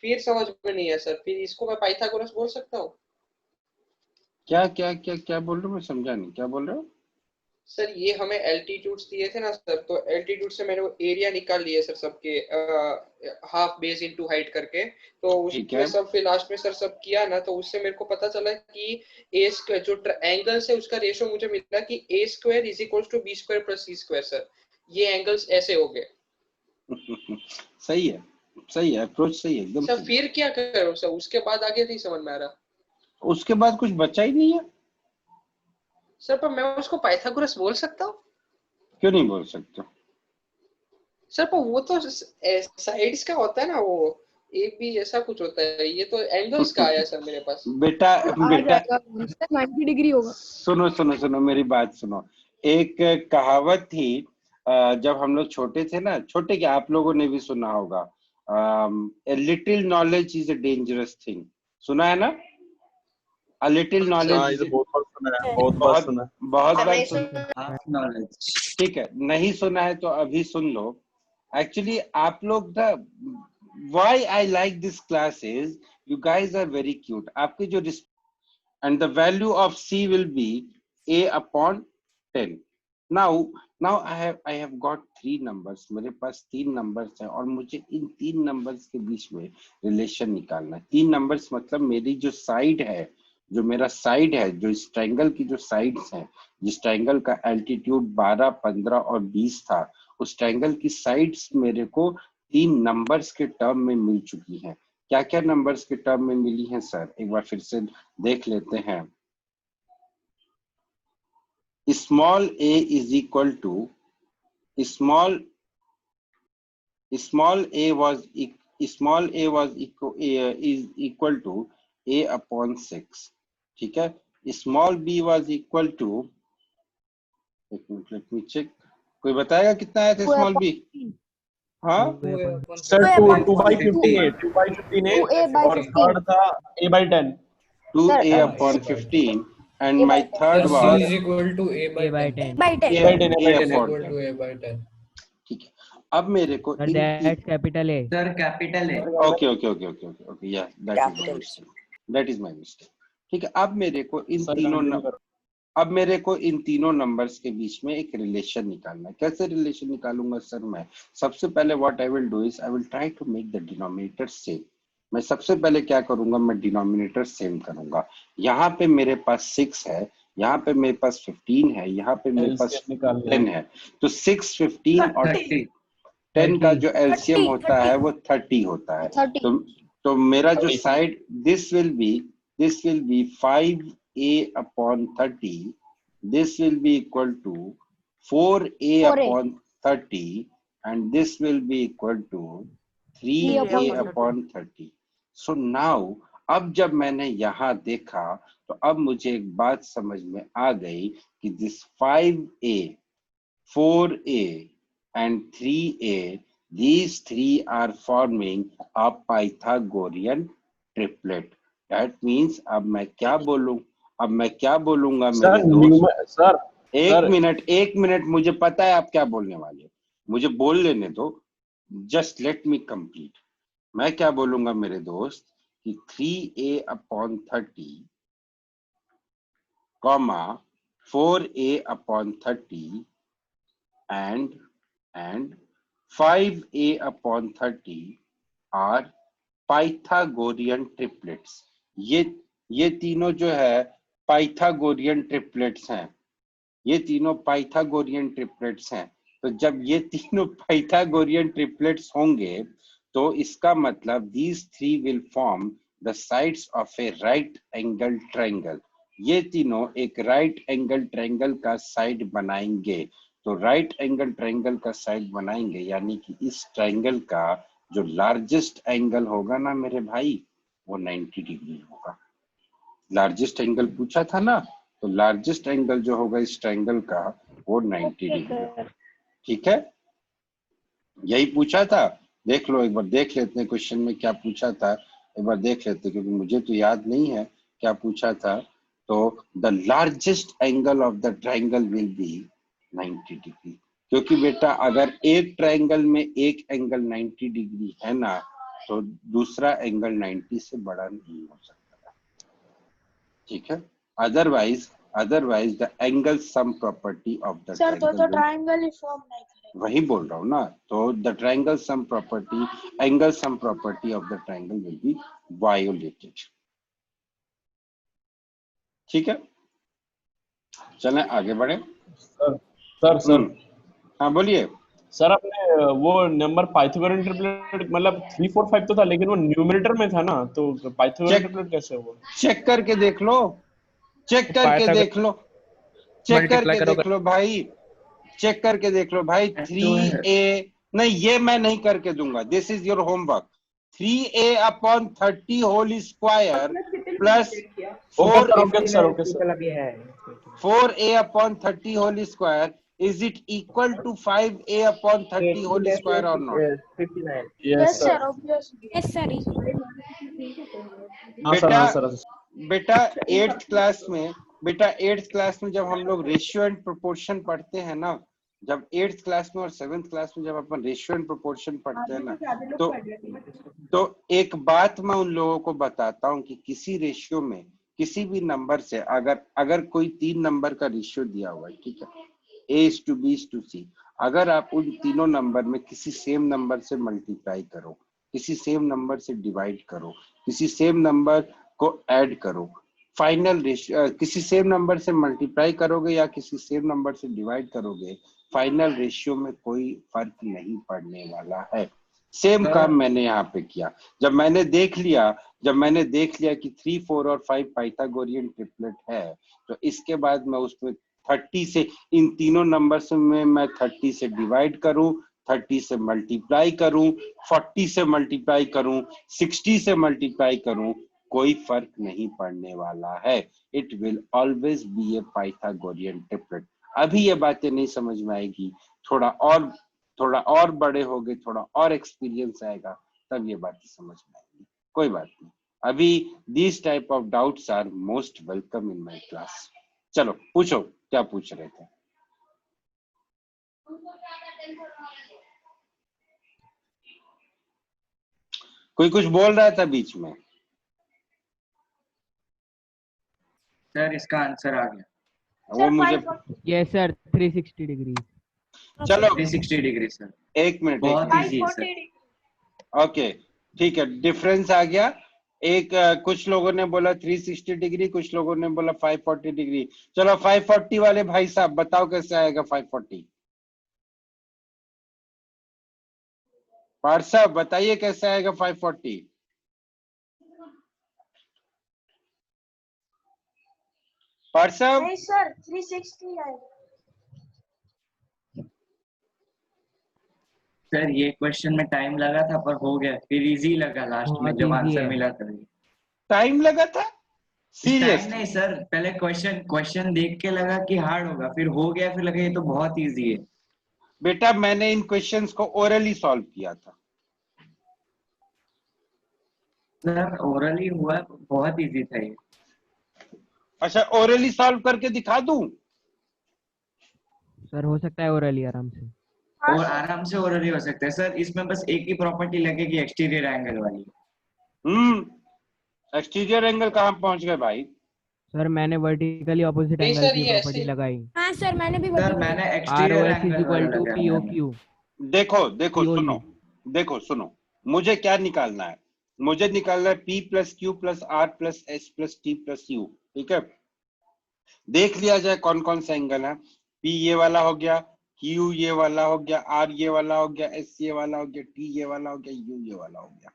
फिर समझ में नहीं आया सर। फिर इसको मैं पाइथागोरस बोल सकता हूँ? क्या बोल रहे हो? मैं समझा नहीं, क्या बोल रहे हो सर? ये हमें एल्टीट्यूड्स दिए थे ना सर, तो एल्टीट्यूड से मैंने वो एरिया निकाल लिए सर सबके, हाफ बेस इनटू हाइट करके, तो उसमें सब फिर लास्ट में सर सब किया ना, तो उससे मेरे को पता चला कि ए स्क्वायर जो एंगल्स है उसका रेशो मुझे मिला कि A square is equal to B square plus C square. Sir ये एंगल्स ऐसे हो गए। सही है, अप्रोच सही है एकदम। सर फिर क्या करो सर? उसके बाद आगे नहीं समझ में आ रहा। उसके बाद कुछ बचा ही नहीं है सर, पर मैं उसको पाइथागोरस बोल सकता हूँ? क्यों नहीं बोल सकते सर? पर वो तो साइड्स का होता है ना, वो एक भी ऐसा कुछ होता है, ये तो एंगल्स का आया सर मेरे पास। बेटा 90 डिग्री होगा। सुनो मेरी बात सुनो। एक कहावत थी जब हम लोग छोटे थे ना, छोटे क्या आप लोगों ने भी सुना होगा, a little knowledge is a dangerous thing। सुना है ना? A little knowledge बहुत बार सुना। ठीक है, नहीं सुना है तो अभी सुन लो। एक्चुअली आप लोग the why I like this class is you guys are very cute। आपके जो and the value of C will be A upon 10। Now I have got 3 numbers। मेरे पास 3 numbers हैं और मुझे इन 3 numbers के बीच में रिलेशन निकालना है। 3 numbers मतलब मेरी जो साइड है, जो मेरा साइड है, जो इस ट्रायंगल की जो साइड्स हैं, जिस ट्रायंगल का एल्टीट्यूड 12, 15 और 20 था, उस ट्रायंगल की साइड्स मेरे को 3 नंबर्स के टर्म में मिल चुकी हैं। क्या क्या नंबर्स के टर्म में मिली हैं सर? एक बार फिर से देख लेते हैं। Small a is equal to small a was equal to a upon 6। ठीक है, small b was equal to, एक मिनट लेट मी चेक, कोई बताएगा कितना आया था स्मॉल b? हाँ सर 2/15 और थर्ड था a/10। 2a upon 15 and my third was C is equal to a by 10। ठीक है, अब मेरे को कैपिटल ए सर कैपिटल है। ओके या दैट इज माय मिस्टेक। ठीक है, अब मेरे को इन तीनों नंबर्स के बीच में एक रिलेशन निकालना है। कैसे रिलेशन निकालूंगा सर? मैं सबसे पहले what I will do is I will try to make the denominator same. मैं सबसे पहले क्या करूंगा, मैं डिनोमिनेटर सेम करूंगा। यहाँ पे मेरे पास 6 है, यहाँ पे मेरे पास 15 है, यहाँ पे मेरे पास LCM निकालना 10 है, तो 6, 15 और 30 10 का जो 30 एलसीएम होता है वो 30 होता है। 30 तो मेरा जो 30 side this will be 5a upon 30, this will be equal to 4a 4a upon 30 and this will be equal to 3a upon 30. So now अब जब मैंने यहाँ देखा तो अब मुझे एक बात समझ में आ गई कि this 5a, 4a and 3a, these three are forming a Pythagorean triplet. That means अब मैं क्या बोलूंगा सर मेरे दोस्त, सर एक मिनट मुझे पता है आप क्या बोलने वाले, मुझे बोल लेने दो, जस्ट लेट मी कंप्लीट। मैं क्या बोलूंगा मेरे दोस्त कि 3a upon 30 comma 4a upon 30 and 5a upon 30 are Pythagorean triplets. ये तीनों जो है पाइथागोरियन ट्रिपलेट्स हैं, ये तीनों पाइथागोरियन ट्रिपलेट्स हैं। तो जब ये तीनों पाइथागोरियन ट्रिपलेट्स होंगे तो इसका मतलब these three will form the sides of a right angle triangle. ये तीनों एक राइट एंगल ट्रायंगल का साइड बनाएंगे। तो राइट एंगल ट्रायंगल का साइड बनाएंगे यानी कि इस ट्रायंगल का जो लार्जेस्ट एंगल होगा ना मेरे भाई वो 90 डिग्री होगा। लार्जेस्ट एंगल पूछा था ना, तो लार्जेस्ट एंगल जो होगा इस ट्रायंगल का वो 90 डिग्री होगा। ठीक है, यही पूछा था। देख लो एक बार, देख लेते हैं क्वेश्चन में क्या पूछा था, एक बार देख लेते हैं क्योंकि मुझे तो याद नहीं है क्या पूछा था। तो the largest angle of the triangle will be 90 degree, क्योंकि बेटा अगर एक ट्रायंगल में एक एंगल 90 डिग्री है ना तो दूसरा एंगल 90 से बड़ा नहीं हो सकता। ठीक है, otherwise the angle sum property of the sir तो ट्रायंगल ट्रायंगल ही फॉर्म नहीं करेगा। वही बोल रहा हूँ ना, तो the triangle sum property, angle sum property of the triangle will be violated. ठीक है, चलें आगे बढ़े। सर हाँ बोलिए सर। अपने वो नंबर पाइथागोरियन ट्रिपलेट मतलब 3, 4, 5 तो था लेकिन वो न्यूमरेटर में था ना, तो पाइथागोरियन ट्रिपलेट कैसे हुआ? चेक करके देख लो, चेक करके देख लो, चेक करके देख लो भाई, चेक करके देख लो भाई। 3a नहीं, ये मैं नहीं करके दूंगा, this is your homework. 3a upon 30 whole square plus 4a upon 30 whole square, is it equal to 5a upon 30 whole square or not? 59. Yes sir. obviously. Yes sir. बेटा 8th क्लास में जब हम लोग रेशियो एंड प्रोपोर्शन पढ़ते हैं ना, जब 8th class में और 7th क्लास में जब अपन रेशियो एंड प्रोपोर्शन पढ़ते हैं ना, तो एक बात मैं उन लोगों को बताता हूँ कि किसी रेशियो में किसी भी नंबर से अगर कोई 3 नंबर का रेशियो दिया हुआ है, ठीक है, A:B:C, अगर आप उन तीनों नंबर में किसी सेम नंबर से मल्टीप्लाई करो, किसी सेम नंबर से डिवाइड करो, किसी सेम नंबर को ऐड करो, फाइनल रेशियो किसी सेम नंबर से मल्टीप्लाई करोगे या किसी सेम नंबर से डिवाइड करोगे, फाइनल रेशियो में कोई फर्क नहीं पड़ने वाला है। सेम काम मैंने यहाँ पे किया। जब मैंने देख लिया कि 3, 4 और 5 पाइथागोरियन ट्रिपलेट है, तो इसके बाद मैं उसमें 30 से, इन तीनों नंबर्स में मैं 30 से डिवाइड करूं, 30 से मल्टीप्लाई करूं, 40 से मल्टीप्लाई करूं, 60 से मल्टीप्लाई करूं, कोई फर्क नहीं पड़ने वाला है। It will always be A Pythagorean triplet. अभी ये बातें नहीं समझ में आएगी, थोड़ा और बड़े हो गए, थोड़ा और एक्सपीरियंस आएगा, तब ये बातें समझ में आएगी। कोई बात नहीं, अभी this type of doubts are most welcome in my class. चलो पूछो, क्या पूछ रहे थे? कोई कुछ बोल रहा था बीच में? सर इसका आंसर आ गया। वो मुझे यस सर 360 डिग्री। चलो 360 डिग्री सर। एक मिनट, बहुत इजी है सर। ओके ठीक है, डिफरेंस आ गया। कुछ लोगों ने बोला 360 डिग्री, कुछ लोगों ने बोला 540 डिग्री। चलो 540 वाले भाई साहब बताओ कैसे आएगा 540। पार्थ साहब बताइए कैसे आएगा 540। पार्थ साहब नहीं सर 360 आएगा। सर ये क्वेश्चन में टाइम लगा था पर हो गया, फिर इजी लगा लास्ट में बहुत जब easy आंसर है। मिला था। टाइम लगा था टाइम सीरियसली? नहीं सर, पहले क्वेश्चन देख के लगा कि हार्ड होगा, फिर हो गया, फिर लगा ये तो बहुत इजी है। बेटा मैंने इन क्वेश्चंस को ओरली सॉल्व किया था। सर ओरली हुआ, बहुत इजी था ये। अच्छा ओरली सॉल्व करके दिखा दूं? सर हो सकता है ओरली आराम से। हाँ और सर। आराम से ओरली हो सकता है सर, इसमें बस एक ही प्रॉपर्टी लगेगी, एक्सटीरियर एंगल वाली। एक्सटीरियर एंगल कहां पहुंच गए भाई? सर मैंने वर्टिकली ऑपोजिट नहीं एंगल सर, की ये प्रॉपर्टी ऐसे लगाई। हाँ सर मैंने भी सर वर्टिकल मैंने R O exterior S is angle वाला इक्वल टू पी ओ लगाया। क्यू। देखो देखो POU। सुनो, देखो सुनो, मुझे क्या निकालना है? मुझे निकालना है P plus Q plus R plus S plus T plus U। ठीक है, देख लिया जाए कौन कौन सा एंगल है। P ये वाला हो गया, Q ये वाला हो गया, R ये वाला हो गया, S ये वाला हो गया, T ये वाला हो गया, U ये वाला हो गया।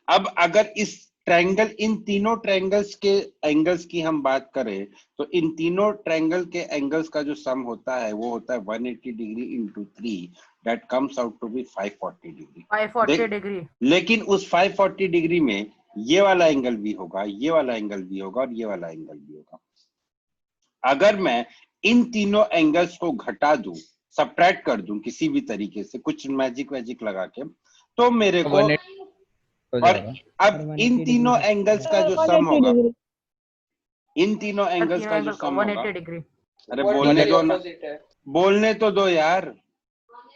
अब अगर इस ट्रायंगल, इन तीनों ट्रायंगल्स के एंगल्स की हम बात करें तो इन तीनों ट्रायंगल के एंगल्स का जो सम होता है वो होता है 180 degree into 3, that comes out to be 540 degree. 540 degree. लेकिन उस 540 डिग्री में ये वाला एंगल भी होगा, ये वाला एंगल भी होगा और ये वाला एंगल भी होगा। अगर मैं इन तीनों एंगल्स को घटा दूं, सबट्रैक्ट कर दूं किसी भी तरीके से, कुछ मैजिक वैजिक लगा के, तो मेरे को, और अब इन तीनों एंगल्स का जो सम होगा, इन तीनों एंगल्स का जो सम होगा, अरे बोलने दो ना, ऑपोजिट है। बोलने तो दो यार।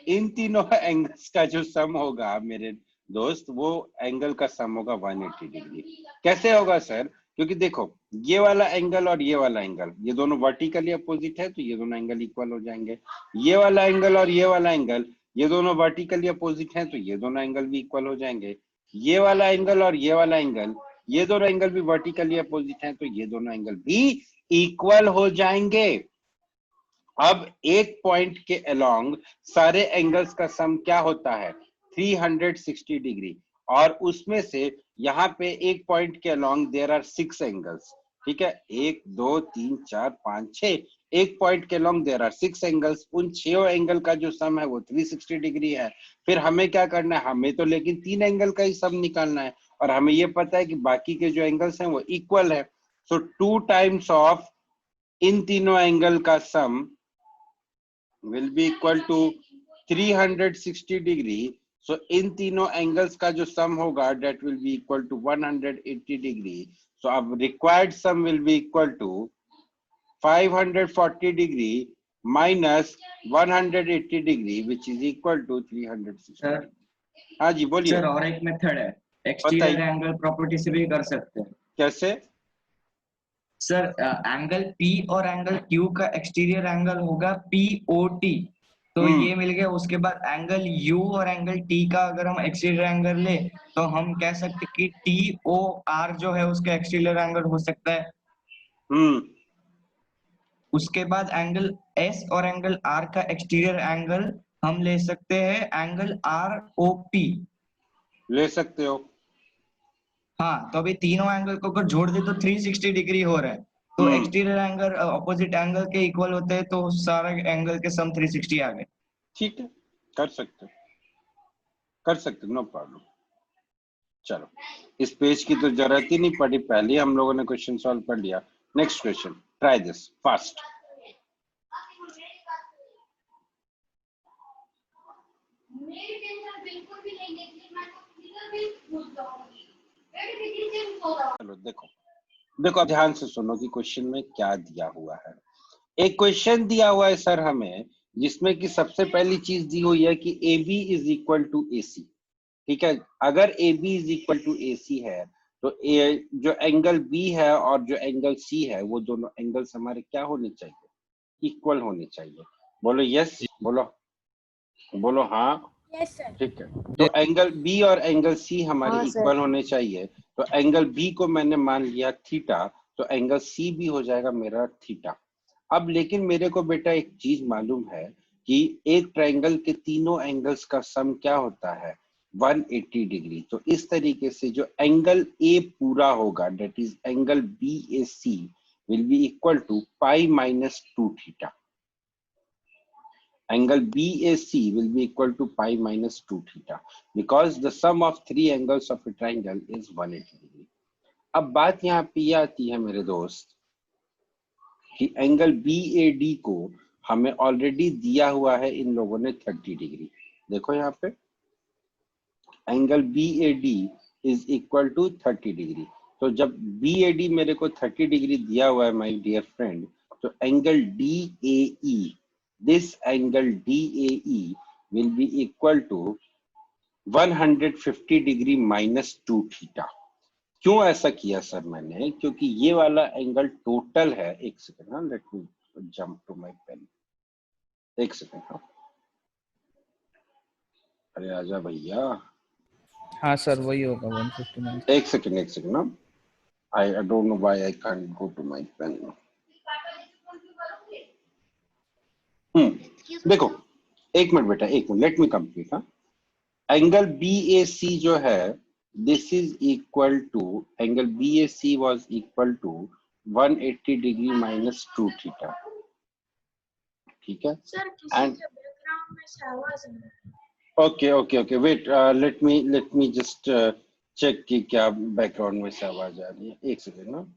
इन तीनों एंगल्स का जो सम होगा मेरे दोस्त, वो एंगल का सम होगा 180 डिग्री। कैसे होगा सर? क्योंकि देखो ये वाला एंगल और ये वाला एंगल, ये दोनों वर्टिकली अपोजिट है तो ये दोनों एंगल इक्वल हो जाएंगे। ये वाला एंगल और ये वाला एंगल, ये दोनों वर्टिकली अपोजिट है तो ये दोनों एंगल भी इक्वल हो जाएंगे। ये वाला एंगल और ये वाला एंगल, ये दोनों एंगल भी वर्टिकली अपोजिट है तो ये दोनों एंगल भी इक्वल हो जाएंगे। अब एक पॉइंट के अलोंग सारे एंगल्स का सम क्या होता है? 360 डिग्री। और उसमें से यहाँ पे एक पॉइंट के अलोंग देयर आर 6 एंगल्स। ठीक है, 1 2 3 4 5 6, एक पॉइंट के अलोंग देयर आर 6 एंगल्स। उन 6 एंगल का जो सम है वो 360 डिग्री है। फिर हमें क्या करना है? हमें तो लेकिन 3 एंगल का ही सम निकालना है और हमें ये पता है कि बाकी के जो एंगल्स हैं वो इक्वल है। सो 2 टाइम्स ऑफ इन तीनों एंगल का sum will be equal to 360 degree. So इन तीनों एंगल्स का जो सम होगा that will be equal to 180 degree. So अब required sum will be equal to 540 degree minus 180 degree which is equal to 360। Sir हाँ जी बोलिए। सर और एक मेथड है, एक्सटीरियर एंगल प्रॉपर्टी से भी कर सकते हैं। कैसे? सर एंगल P और एंगल Q का एक्सटीरियर एंगल होगा POT, तो ये मिल गया। उसके बाद एंगल U और एंगल T का अगर हम एक्सटीरियर एंगल ले तो हम कह सकते कि TOR जो है उसका एक्सटीरियर एंगल हो सकता है। उसके बाद एंगल S और एंगल R का एक्सटीरियर एंगल हम ले सकते हैं एंगल ROP। ले सकते हो। हाँ, तो अभी तीनों एंगल को अगर जोड़ दे तो 360 डिग्री हो रहा है, तो एक्सटीरियर एंगल ऑपोजिट एंगल के इक्वल होते हैं, तो सारे एंगल के सम 360 आ गए। ठीक है, कर सकते, कर सकते, नो प्रॉब्लम। चलो इस पेज की तो जरूरत ही नहीं पड़ी, पहले हम लोगों ने क्वेश्चन सॉल्व कर लिया। Next question, try this fast. चलो देखो, देखो ध्यान से सुनो कि क्वेश्चन में क्या दिया हुआ है। एक क्वेश्चन दिया हुआ है सर हमें, जिसमें कि सबसे पहली चीज दी हुई है कि AB is equal to AC। ठीक है, अगर AB is equal to AC है तो जो एंगल B है और जो एंगल C है वो दोनों एंगल्स हमारे क्या होने चाहिए? इक्वल होने चाहिए। बोलो यस, बोलो, बोलो हाँ, यस सर। ठीक है, तो एंगल बी और एंगल सी हमारे हाँ, सर। इक्वल होने चाहिए। तो एंगल बी को मैंने मान लिया थीटा, तो एंगल सी भी हो जाएगा मेरा थीटा। अब लेकिन मेरे को बेटा एक चीज मालूम है कि एक ट्रायंगल के तीनों एंगल्स का सम क्या होता है, 180 डिग्री। तो इस तरीके से जो एंगल ए पूरा होगा, that is angle B A C, will be equal to pi minus 2 theta. Angle BAC will be equal to pi minus 2 theta because the sum of three angles of a triangle is 180 degree. अब बात यहाँ पे ये आती है मेरे दोस्त कि एंगल BAD को हमें ऑलरेडी दिया हुआ है इन लोगों ने 30 डिग्री। देखो यहाँ पे angle BAD is equal to 30 degree. तो जब BAD मेरे को 30 डिग्री दिया हुआ है माय डियर फ्रेंड, तो angle DAE, this angle DAE will be equal to 150 degree minus 2 theta। क्यों ऐसा किया सर मैंने? क्योंकि ये वाला एंगल टोटल है। एक सेकंड, हाँ, let me jump to my pen. एक सेकंड, हाँ, अरे आजा भैया। हाँ सर वही होगा 150 एक सेकंड, हाँ, I don't know why I can't go to my pen. देखो एक मिनट बेटा, एक मिनट, लेट मी कंप्लीट। हाँ, एंगल BAC जो है, this is equal to, angle BAC was equal to 180 degree minus 2 theta. ठीक है, सर किसी के बैकग्राउंड में से आवाज आ रही है। Okay wait, let me just check कि क्या बैकग्राउंड में से आवाज आ रही है। एक सेकेंड ना।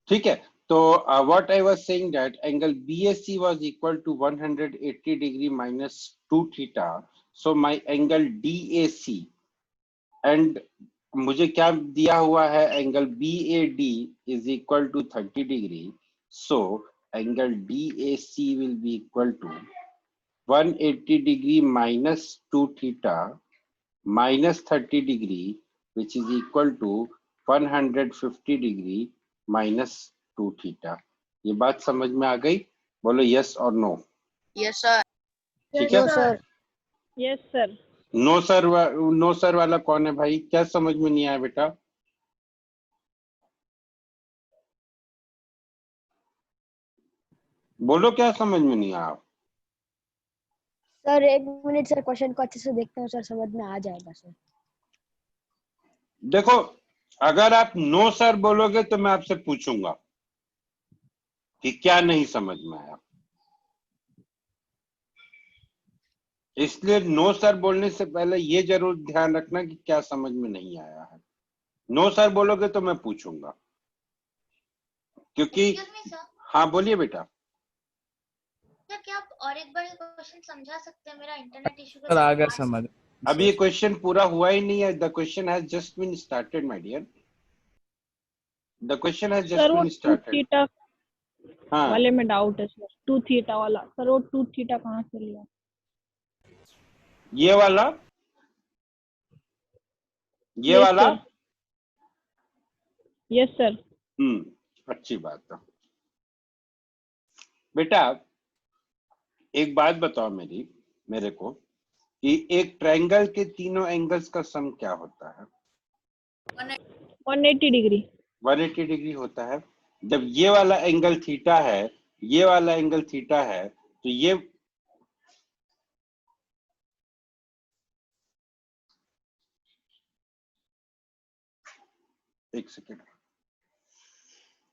ठीक है, तो what I was saying that angle BAC was equal to 180 degree minus 2 theta. So my angle DAC and मुझे क्या दिया हुआ है, angle BAD is equal to 30 degree. So angle DAC will be equal to 180 degree minus 2 theta minus 30 degree, which is equal to 150 degree minus 2 theta। ये बात समझ में आ गई? बोलो यस और नो। Yes sir. ठीक है, no sir. Yes sir. No sir वाला कौन है भाई? क्या समझ में नहीं आया बेटा? बोलो क्या समझ में नहीं आया? सर एक मिनट सर, क्वेश्चन को अच्छे से देखते हैं सर, समझ में आ जाएगा सर। देखो, अगर आप नो सर बोलोगे तो मैं आपसे पूछूंगा कि क्या नहीं समझ में आया। इसलिए नो सर बोलने से पहले ये जरूर ध्यान रखना कि क्या समझ में नहीं आया है। नो सर बोलोगे तो मैं पूछूंगा, क्योंकि हाँ बोलिए बेटा। सर क्या आप और एक बार क्वेश्चन समझा सकते हैं? मेरा इंटरनेट इशू सर आ गया समझ। अब ये क्वेश्चन पूरा हुआ ही नहीं है। The question has just been started my dear. The question has just been started. Theta हाँ, वाले में डाउट है सर। 2 थीटा वाला सर, वो 2 थीटा कहाँ से लिया? ये वाला, ये Yes, वाला। sir. Yes sir. अच्छी बात है बेटा। एक बात बताओ मेरे को कि एक ट्रायंगल के तीनों एंगल्स का सम क्या होता है? 180 डिग्री। 180 डिग्री होता है। जब ये वाला एंगल थीटा है, ये वाला एंगल थीटा है, तो ये एक सेकेंड,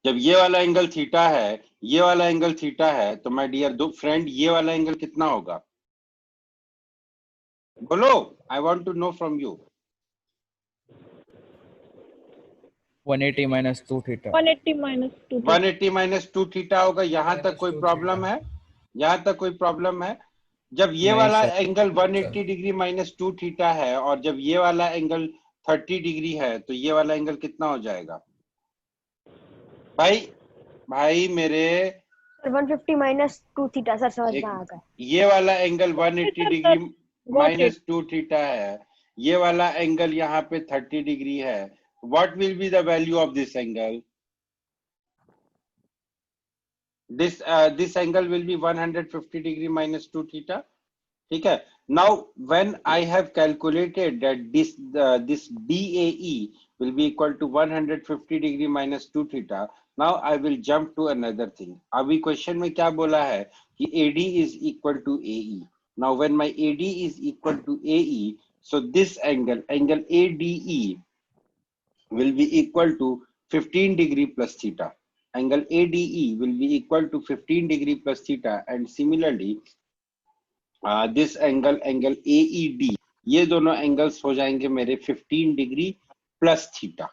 जब ये वाला एंगल थीटा है, ये वाला एंगल थीटा है, तो माय डियर दो फ्रेंड, ये वाला एंगल कितना होगा? बोलो, I want to know from you. 180 minus 2 theta। 180 minus 2 theta. 180 minus 2 theta होगा। यहाँ तक कोई प्रॉब्लम है? यहाँ तक कोई प्रॉब्लम है? जब ये नहीं वाला sir. Angle 180 degree minus 2 theta है और जब ये वाला एंगल 30 डिग्री है, तो ये वाला एंगल कितना हो जाएगा? भाई मेरे सर 150 माइनस 2 थीटा सर समझ में आ गया। ये वाला एंगल 180 डिग्री माइनस 2 थीटा है, ये वाला एंगल यहाँ पे 30 डिग्री है। What will be the value of this angle? This angle will be 150 degree minus 2 theta. ठीक है। Now when I have calculated that this BAE will be equal to 150 degree minus 2 theta, now I will jump to another thing. अभी question में क्या बोला है कि AD is equal to AE. Now when my AD is equal to AE, so this angle ADE will be equal to 15 degree plus theta. Angle ADE will be equal to 15 degree plus theta, and similarly this angle AED, ये दोनों angles हो जाएंगे मेरे 15 degree plus theta.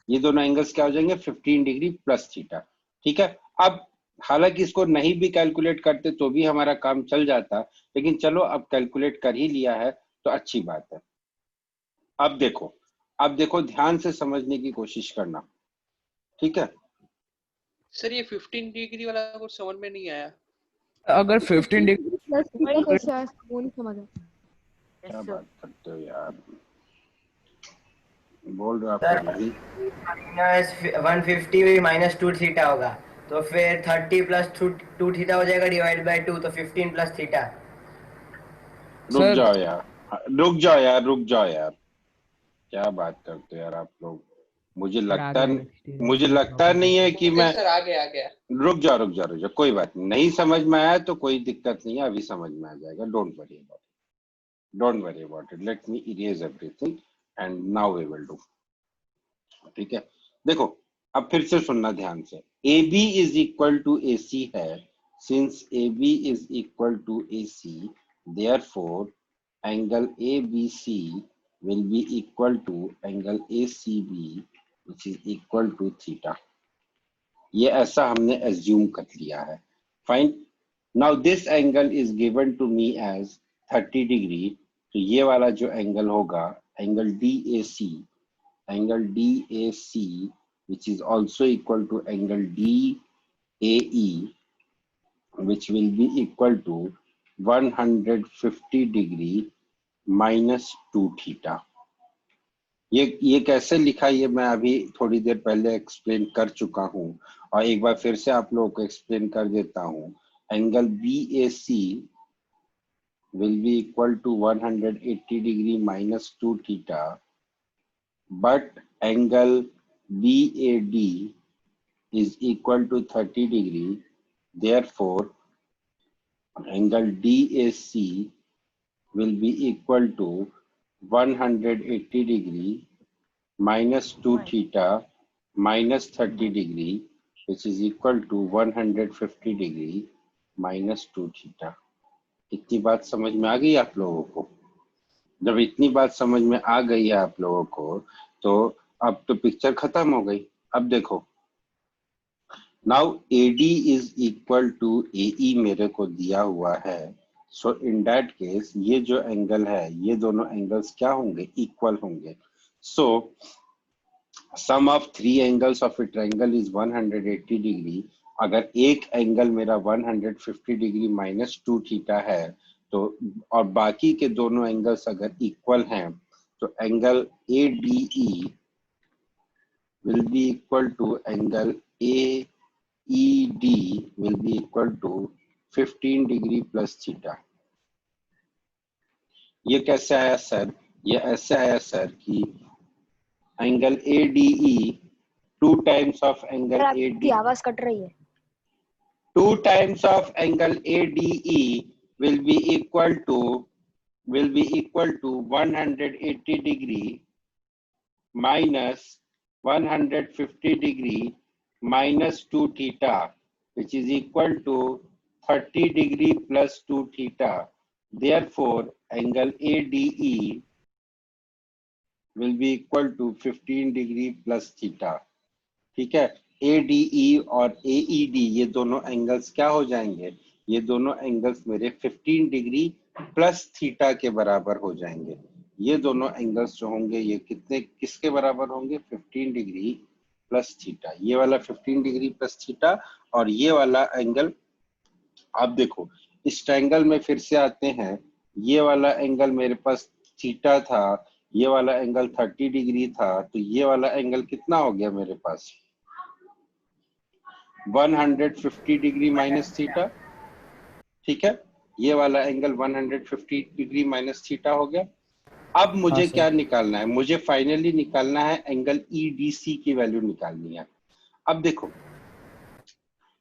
ये दोनों angles क्या हो जाएंगे? 15 डिग्री प्लस थीटा। ठीक है। अब हालांकि इसको नहीं भी कैलकुलेट करते तो भी हमारा काम चल जाता, लेकिन चलो अब कैलकुलेट कर ही लिया है तो अच्छी बात है। अब देखो ध्यान से समझने की कोशिश करना। ठीक है सर ये 15 डिग्री वाला कुछ समझ में नहीं आया। अगर 15 डिग्री क्या बात करते हो यार, बोल रहे आप नहीं। 150 माइनस 2 थीटा होगा तो फिर 30 प्लस 2 थीटा हो जाएगा डिवाइड बाय 2, तो 15 प्लस थीटा। रुक जाओ यार, क्या बात करते हो यार आप लोग। मुझे लगता नहीं है कि मैं सर आ गया। रुक जाओ, कोई बात नहीं समझ में आया तो कोई दिक्कत नहीं है, अभी समझ में आ जाएगा। Don't worry about it, let me erase everything and now we will do. ठीक है, देखो अब फिर से सुनना ध्यान से। AB is equal to AC है, since AB is equal to AC, therefore angle ABC will be equal to angle ACB which is equal to theta. ये ऐसा हमने assume कर लिया है। Fine. Now this angle is given to me as 30 degree. तो ये वाला जो एंगल होगा angle DAC which is also equal to angle DAE which will be equal to 150 degree minus 2 theta. ये कैसे लिखा, ये मैं अभी थोड़ी देर पहले एक्सप्लेन कर चुका हूं और एक बार फिर से आप लोगों को एक्सप्लेन कर देता हूं। Angle BAC will be equal to 180 degree minus 2 theta, but angle BAD is equal to 30 degree, therefore angle DAC will be equal to 180 degree minus 2 theta minus 30 degree which is equal to 150 degree minus 2 theta. इतनी बात समझ में आ गई आप लोगों को? जब इतनी बात समझ में आ गई है आप लोगों को तो अब तो पिक्चर खत्म हो गई। अब देखो, now AD is equal to AE मेरे को दिया हुआ है, सो इन दैट केस ये जो एंगल है ये दोनों एंगल्स क्या होंगे? इक्वल होंगे। So sum of 3 angles of a triangle is 180 degree. अगर एक एंगल मेरा 150 डिग्री माइनस 2 थीटा है तो और बाकी के दोनों एंगल्स अगर इक्वल हैं तो angle ADE will be equal to angle AED will be equal to 15 degree plus theta. ये कैसे आया सर? ये ऐसे आया सर कि angle ADE 2 times of angle AD, आवाज कट रही है। 2 times of angle ADE will be equal to 180 degree minus 150 degree minus 2 theta which is equal to 30 degree plus 2 theta. Therefore, angle ADE will be equal to 15 degree plus theta. ठीक है, ADE और AED ये दोनों angles क्या हो जाएंगे? ये दोनों एंगल्स मेरे 15 डिग्री प्लस थीटा के बराबर हो जाएंगे। ये दोनों एंगल्स जो होंगे ये किसके बराबर होंगे? 15 डिग्री प्लस थीटा। ये वाला 15 डिग्री प्लस थीटा और ये वाला एंगल अब देखो इस ट्रायंगल में फिर से आते हैं, ये वाला एंगल मेरे पास थीटा था, ये वाला एंगल 30 डिग्री था, तो ये वाला एंगल कितना हो गया मेरे पास 150 डिग्री माइनस थीटा। ठीक है, ये वाला एंगल 150 डिग्री माइनस थीटा हो गया। अब मुझे सर। क्या निकालना है, मुझे फाइनली निकालना है एंगल EDC की वैल्यू निकालनी है। अब देखो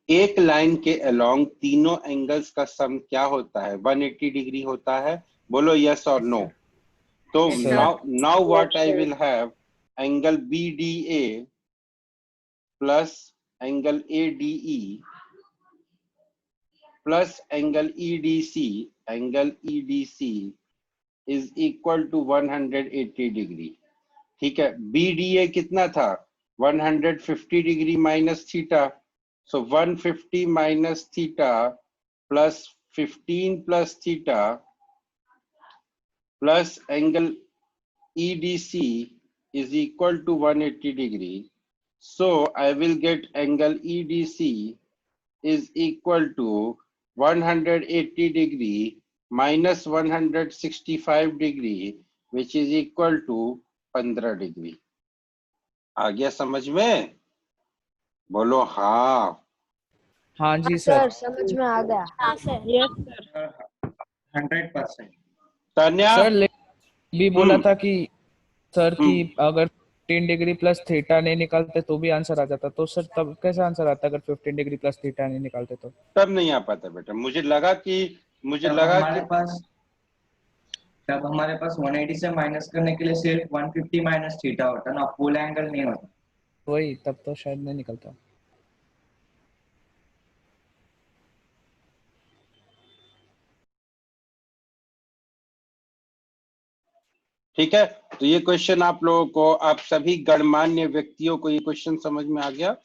एक लाइन के अलोंग तीनों एंगल्स का सम क्या होता है 180 डिग्री होता है, बोलो यस और नो। तो Yes, sir. now what I will have angle BDA plus angle ADE plus angle EDC, angle EDC is equal to 180 degree. ठीक है, BDA कितना था 150 degree minus theta, so 150 minus theta plus 15 plus theta plus angle EDC is equal to 180 degree. So I will get angle EDC is equal to 180 degree minus 165 degree, which is equal to 15 degree. आ गया समझ में? बोलो हाँ। हाँ जी sir. Sir समझ में आ गया। हाँ sir, yes sir. 100%। Tanya sir भी बोला था कि सर कि हम्म। अगर 15 डिग्री प्लस थीटा नहीं निकालते तो भी आंसर आ जाता, तो सर तब कैसे आंसर आता अगर 15 डिग्री प्लस थीटा नहीं निकालते तो? तब नहीं आ पाता बेटा, मुझे लगा कि तब हमारे पास 180 से माइनस करने के लिए सिर्फ 150 माइनस थीटा होता ना, फुल एंगल नहीं होता। वही, तब तो शायद नहीं निकलता। ठीक है, तो ये क्वेश्चन आप लोगों को, आप सभी गणमान्य व्यक्तियों को ये क्वेश्चन समझ में आ गया?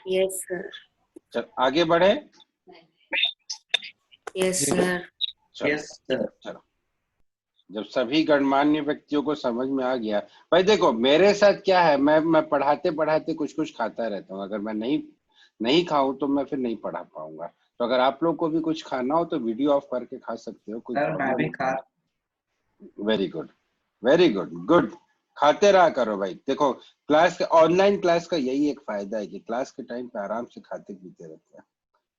Yes sir. चल आगे बढ़े। Yes sir. Yes sir. चलो, जब सभी गणमान्य व्यक्तियों को समझ में आ गया, भाई देखो मेरे साथ क्या है, मैं पढ़ाते पढ़ाते कुछ कुछ खाता रहता हूँ। अगर मैं नहीं खाऊं तो मैं फिर नहीं पढ़ा पाऊंगा। तो अगर आप लोग को भी कुछ खाना हो तो वीडियो ऑफ करके खा सकते हो, कोई सर मैं भी खा। Very good, very good, good. खाते रहा करो भाई। देखो क्लास, ऑनलाइन क्लास का यही एक फायदा है कि क्लास के टाइम पे आराम से खाते पीते रहते हैं।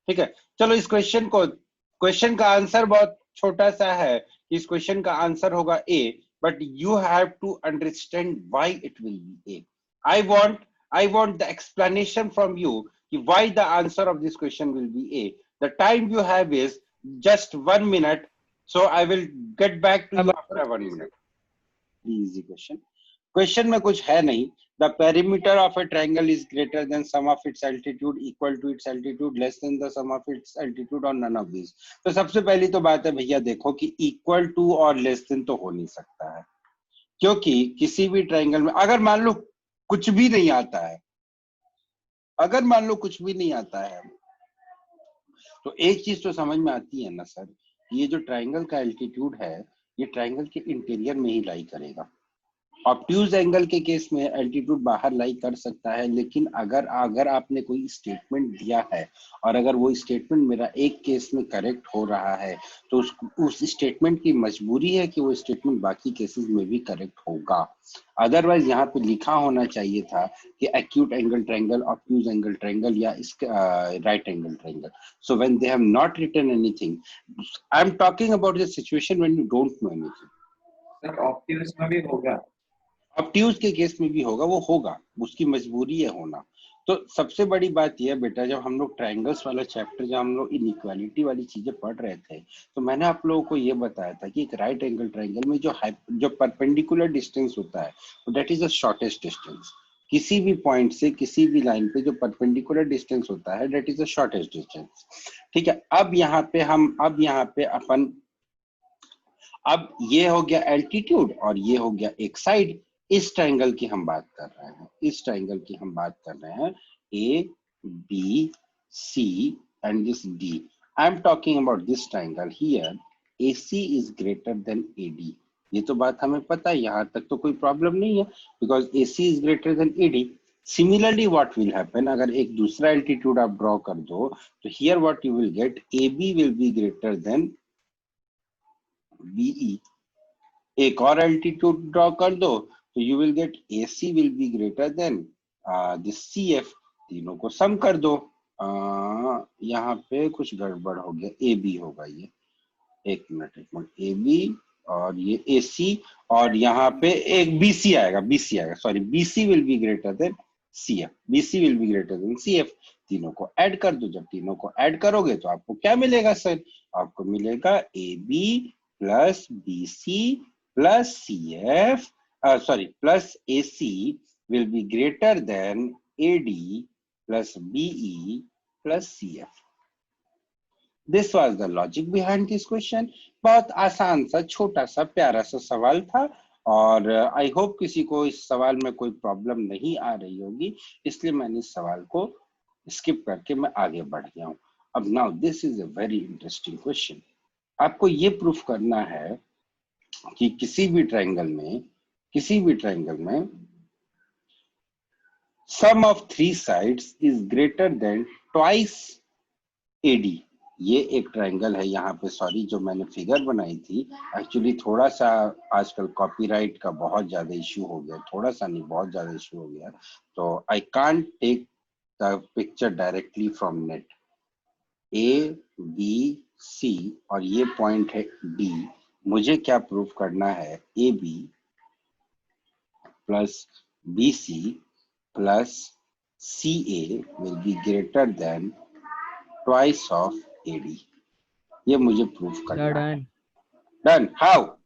ठीक है, चलो इस क्वेश्चन का आंसर बहुत छोटा सा है। इस क्वेश्चन का आंसर होगा A, but you have to understand why it will be A. I want the explanation from you कि why the answer of this question will be A. The time you have is just 1 minute, so I will get back to you after 1 minute. Easy question. Question में कुछ है नहीं। The perimeter of a triangle is greater than sum of its altitude, equal to its altitude, less than the sum of its altitude, or none of these. तो सबसे पहली तो बात है भैया देखो कि equal to और less than तो हो नहीं सकता है, क्योंकि किसी भी ट्रायंगल में अगर मान लो कुछ भी नहीं आता है, तो एक चीज तो समझ में आती है ना सर, ये जो ट्रायंगल का एल्टीट्यूड है ये ट्रायंगल के इंटीरियर में ही लाई करेगा। ऑब्ट्यूज एंगल के केस में एल्टीट्यूड बाहर लाई कर सकता है, लेकिन अगर आपने कोई स्टेटमेंट दिया है और अगर वो स्टेटमेंट मेरा एक केस में करेक्ट हो रहा है तो उस स्टेटमेंट की मजबूरी है कि वो स्टेटमेंट बाकी केसेस में भी करेक्ट होगा। अदरवाइज यहाँ पे लिखा होना चाहिए था कि acute angle triangle, obtuse angle triangle या right angle triangle. So when they have not written anything, I am talking about the situation when you don't know anything. Sir obtuse में भी होगा, ऑब्ट्यूज के केस में भी होगा, वो होगा, उसकी मजबूरी है होना। तो सबसे बड़ी बात यह बेटा, जब हम लोग ट्रायंगल्स वाला चैप्टर, जब हम लोग इनइक्वालिटी वाली चीजें पढ़ रहे थे, तो मैंने आप लोगों को ये बताया था कि एक राइट एंगल ट्रायंगल में जो परपेंडिकुलर डिस्टेंस होता है that is the shortest distance. किसी भी पॉइंट से किसी भी लाइन पे जो परपेंडिकुलर डिस्टेंस होता है that is the shortest distance. ठीक है, अब यहाँ पे अपन, अब ये हो गया एल्टीट्यूड और ये हो गया एक साइड। इस ट्रायंगल की हम बात कर रहे हैं, A B C and this D. I am talking about this triangle here, AC is greater than AD। ये तो बात हमें पता है, यहाँ तक तो कोई प्रॉब्लम नहीं है because AC is greater than AD। Similarly, what will happen, अगर एक दूसरा एल्टीट्यूड आप ड्रॉ कर दो तो here what you will get, AB will be greater than BE. एक और एल्टीट्यूड ड्रॉ कर दो तो you will get AC will be greater than this CF. तीनों को सम कर दो, यहाँ पे कुछ गड़बड़ हो गया, AB होगा ये, एक मिनट, AB और ये AC और यहाँ पे एक BC आएगा, sorry, BC will be greater than CF, BC will be greater than CF. तीनों को ऐड कर दो, जब तीनों को ऐड करोगे तो आपको क्या मिलेगा सर? आपको मिलेगा AB plus BC plus CF, sorry, plus AC will be greater than AD plus BE plus CF. This was the logic behind this question. बहुत आसान सा, छोटा सा, प्यारा सा सवाल था और आई होप किसी को इस सवाल में कोई प्रॉब्लम नहीं आ रही होगी, इसलिए मैंने इस सवाल को स्किप करके मैं आगे बढ़ गया हूँ. अब now this is a very interesting question. आपको ये प्रूफ करना है कि किसी भी ट्रायंगल में sum of three sides is greater than twice AD. ये एक ट्रायंगल है, यहाँ पे सॉरी जो मैंने फिगर बनाई थी, एक्चुअली थोड़ा सा आजकल कॉपीराइट का बहुत ज्यादा इश्यू हो गया, थोड़ा सा नहीं बहुत ज्यादा इश्यू हो गया, तो I can't take the picture directly from net. A, B, C और ये पॉइंट है D. मुझे क्या प्रूफ करना है? AB plus BC plus CA will be greater than twice of AD. ये मुझे प्रूफ करना है. Done. How?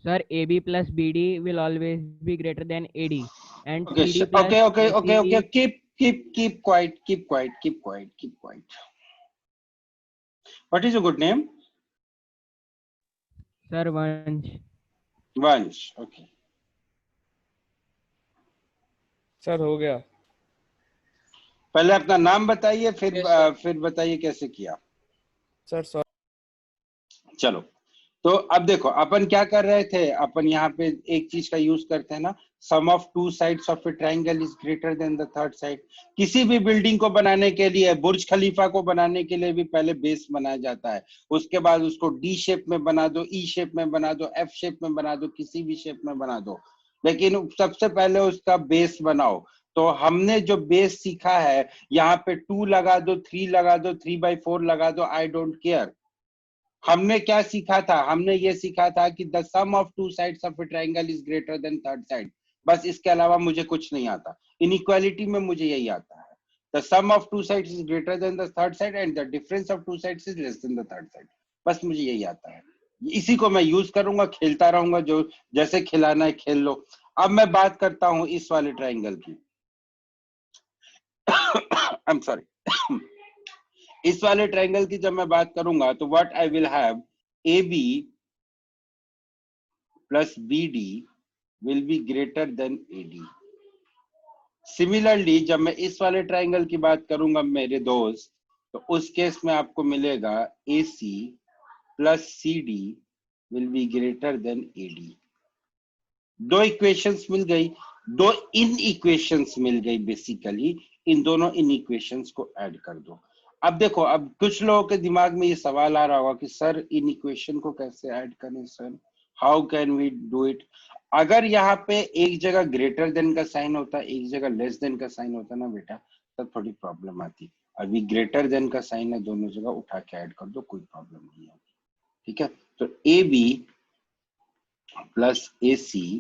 Sir, AB plus BD will always be greater than AD, and Okay, CD plus okay. Keep quiet. What is your good name? Sir, Vansh. Okay. Sir हो गया. पहले अपना नाम बताइए, फिर बताइए कैसे किया. Sir sorry. चलो, तो अब देखो अपन क्या कर रहे थे, अपन यहाँ पे एक चीज का यूज करते हैं ना, sum of two sides of a triangle is greater than the third side. किसी भी बिल्डिंग को बनाने के लिए, बुर्ज खलीफा को बनाने के लिए भी पहले बेस बनाया जाता है, उसके बाद उसको डी शेप में बना दो, ई शेप में बना दो, एफ शेप में बना दो, किसी भी शेप में बना दो, लेकिन सबसे पहले उसका बेस बनाओ. तो हमने जो बेस सीखा है, यहाँ पे 2 लगा दो, 3 लगा दो, 3/4 लगा दो, आई डोंट केयर. हमने क्या सीखा था? हमने ये सीखा था कि the sum of two sides of a triangle is greater than third side. बस इसके अलावा मुझे कुछ नहीं आता. इनइक्वालिटी में मुझे यही आता है, the sum of two sides is greater than the third side and the difference of two sides is less than the third side. बस मुझे यही आता है, इसी को मैं यूज करूंगा, खेलता रहूंगा, जो जैसे खिलाना है खेल लो. अब मैं बात करता हूं इस वाले ट्रायंगल की. I am sorry. इस वाले ट्रायंगल की जब मैं बात करूंगा तो what I will have, AB plus BD will be greater than AD. Similarly जब मैं इस वाले ट्रायंगल की बात करूंगा मेरे दोस्त, तो उस केस में आपको मिलेगा AC plus CD will be greater than AD. दो इक्वेशंस मिल गई, दो इन इक्वेशंस मिल गई. बेसिकली इन दोनों इन इक्वेशंस को ऐड कर दो. अब देखो, अब कुछ लोगों के दिमाग में ये सवाल आ रहा होगा कि सर इन इक्वेशन को कैसे ऐड करें sir, how can we do it. अगर यहाँ पे एक जगह ग्रेटर देन का साइन होता, एक जगह लेस देन का साइन होता ना बेटा, तब थोड़ी प्रॉब्लम आती. अभी ग्रेटर देन का साइन है, दोनों जगह उठा के ऐड कर दो, कोई प्रॉब्लम नहीं होगी. ठीक है, तो AB plus AC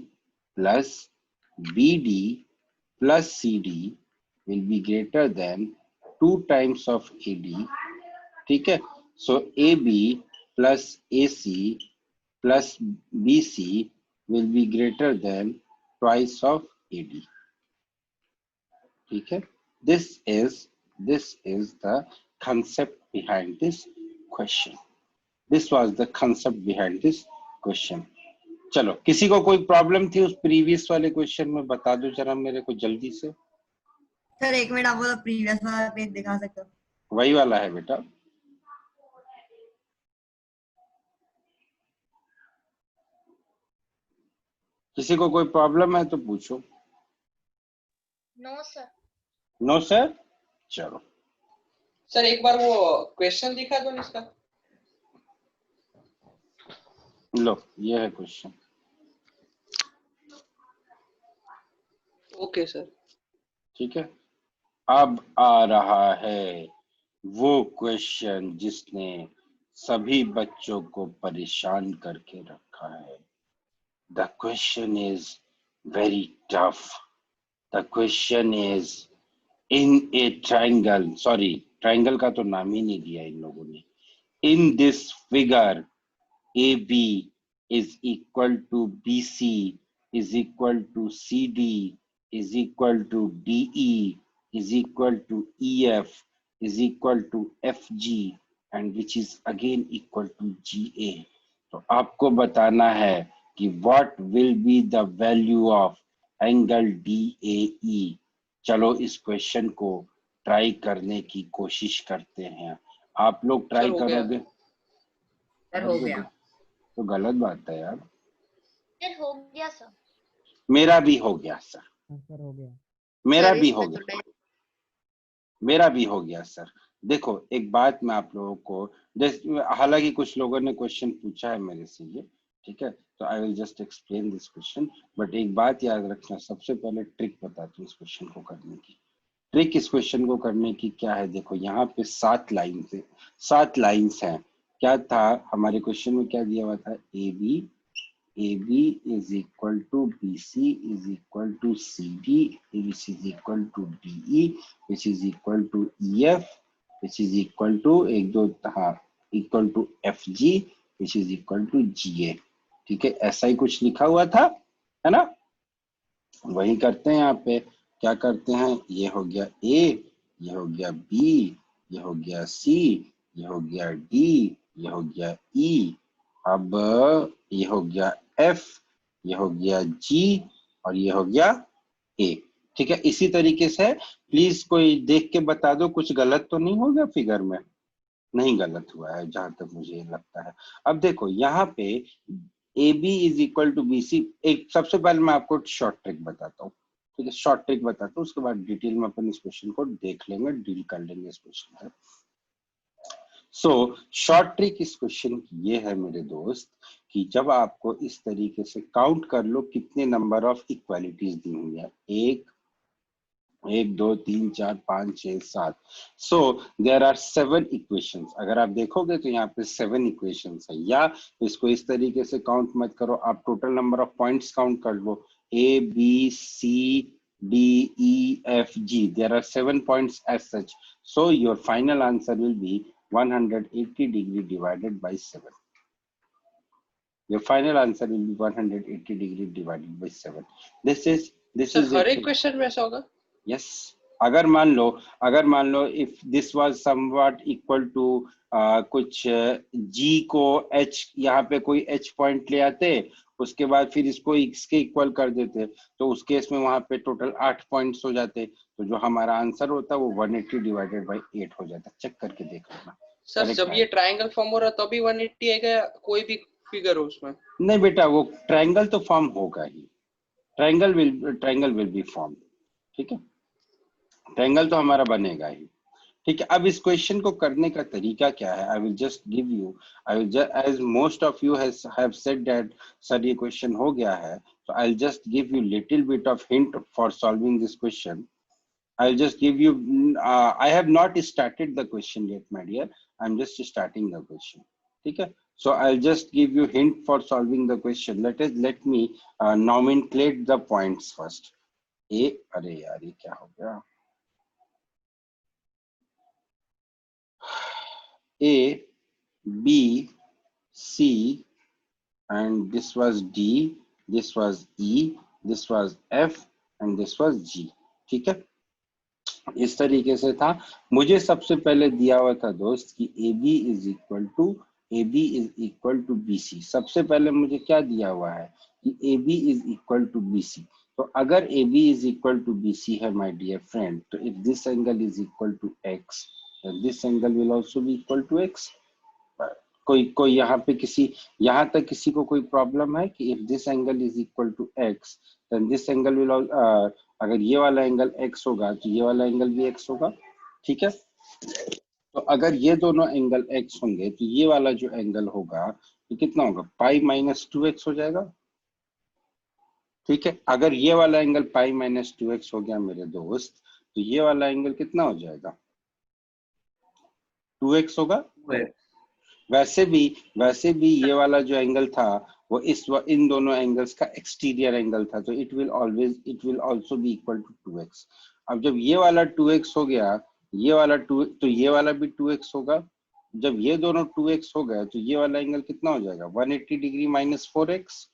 plus BD plus CD will be greater than 2 times of AD. ठीक है, so AB plus AC plus BC will be greater than twice of AD. ठीक है, this is the concept behind this question. This was the concept behind this question. चलो, किसी को कोई problem थी उस प्रीवियस वाले क्वेश्चन में, बता दो जरा मेरे को जल्दी से. सर एक मिनट, आप वो प्रीवियस वाला पेज दिखा सकते हो? वही वाला है बेटा. किसी को कोई प्रॉब्लम है तो पूछो. No sir. नो सर, चलो सर एक बार वो क्वेश्चन दिखा दो इसका। लो, ये है क्वेश्चन। Okay sir. ठीक है, अब आ रहा है वो क्वेश्चन जिसने सभी बच्चों को परेशान करके रखा है। The question is very tough. The question is in A triangle, sorry triangle का तो नाम ही नहीं दिया इन लोगों ने। In this figure AB is equal to BC is equal to CD is equal to DE is equal to EF is equal to FG and which is again equal to GA. तो आपको बताना है कि what will be the value of angle DAE। चलो इस question को try करने की कोशिश करते हैं। आप लोग ट्राई करोगे? सर हो गया। तो गलत बात है यार। सर हो गया सर। मेरा भी हो गया सर। सर हो गया। मेरा भी हो गया। मेरा भी हो गया सर। देखो एक बात मैं आप लोगों को, हालांकि कुछ लोगों ने क्वेश्चन पूछा है मेरे से ये, ठीक है, तो I will just explain this question. But एक बात याद रखना, सबसे पहले ट्रिक बताता हूँ इस क्वेश्चन को करने की। ट्रिक इस क्वेश्चन को करने की क्या है, देखो यहाँ पे 7 लाइन्स हैं। क्या था हमारे क्वेश्चन में, क्या दिया हुआ था? AB is equal to BC is equal to CD which is equal to DE which is equal to EF which is equal to equal to FG which is equal to GA। ठीक है, ऐसा ही कुछ लिखा हुआ था, है ना? वही करते हैं यहाँ पे। क्या करते हैं, ये हो गया A, ये हो गया B, ये हो गया C, ये हो गया D, ये हो गया E, अब ये हो गया F, ये हो गया G और ये हो गया A। ठीक है, इसी तरीके से प्लीज कोई देख के बता दो कुछ गलत तो नहीं हो गया फिगर में। नहीं गलत हुआ है जहां तक मुझे लगता है। अब देखो यहाँ पे AB is equal to BC। एक सबसे पहले मैं आपको शॉर्ट ट्रिक बताता हूँ, ठीक है, शॉर्ट ट्रिक बताता हूँ, उसके बाद डिटेल में अपन इस क्वेश्चन को देख लेंगे, डील कर लेंगे इस क्वेश्चन का। सो शॉर्ट ट्रिक इस क्वेश्चन की ये है मेरे दोस्त कि जब आपको इस तरीके से काउंट कर लो कितने नंबर ऑफ इक्वालिटीज दी हुई है, 1 2 3 4 5 6 7। So there are 7 equations. अगर आप देखोगे तो यहाँ पे 7 इक्वेशंस है, या इसको इस तरीके से काउंट मत करो, आप total number of points count कर लो, A B C D E F G। There are 7 points as such. So your final answer will be 180 degree divided by 7. Your final answer will be 180 degree divided by 7. This is हर एक question में ऐसा होगा? Yes. अगर मान लो if this was somewhat equal to कुछ G को H, यहाँ पे कोई H पॉइंट ले आते, उसके बाद फिर इसको X के इक्वल कर देते, तो उस केस में वहां पे टोटल 8 पॉइंट्स हो जाते, तो जो हमारा आंसर होता वो 180 डिवाइडेड बाय 8 हो जाता। चेक करके देख लेना सर। जब ये ट्रायंगल फॉर्म हो रहा तभी 180 आएगा, कोई भी फिगर हो उसमें? नहीं बेटा, वो ट्रायंगल तो फॉर्म होगा ही, ट्रायंगल विल बी फॉर्म। ठीक है, ट्रायंगल तो हमारा बनेगा ही। ठीक है, अब इस क्वेश्चन को करने का तरीका क्या है, I will just give you, as most of you have said that sir ये क्वेश्चन हो गया है, so I'll just give you little bit of hint for solving this question. I'll just give you I have not started the question yet my dear, I'm just starting the question. ठीक है, so I'll just give you hint for solving the question. Let me nomenclate the points first. अरे यार ये क्या हो गया, A, B, C, and this was D, this was E, this was F, and this was G. ठीक है, इस तरीके से था। मुझे सबसे पहले दिया हुआ था दोस्त कि AB is equal to BC। सबसे पहले मुझे क्या दिया हुआ है कि AB is equal to BC। तो अगर AB is equal to BC है माय डियर फ्रेंड, तो if this angle is equal to X, then this angle will also be equal to X. कोई यहाँ तक किसी को कोई प्रॉब्लम है कि if this angle is equal to X then this angle will, अगर ये वाला एंगल एक्स होगा तो ये वाला एंगल भी एक्स होगा, ठीक है। तो अगर ये दोनों एंगल एक्स होंगे तो ये वाला जो एंगल होगा ये कितना होगा, पाई माइनस 2x हो जाएगा, ठीक है। अगर ये वाला एंगल पाई माइनस 2x हो गया मेरे दोस्त, तो ये वाला एंगल कितना हो जाएगा, 2x होगा। वैसे भी ये वाला जो एंगल था वो इन दोनों एंगल्स का एक्सटीरियर एंगल था, तो it will also be equal to 2x। अब जब ये वाला 2x हो गया, ये वाला 2, तो ये वाला भी 2x होगा। जब ये दोनों 2x हो गए तो ये वाला एंगल कितना हो जाएगा, 180 डिग्री माइनस 4x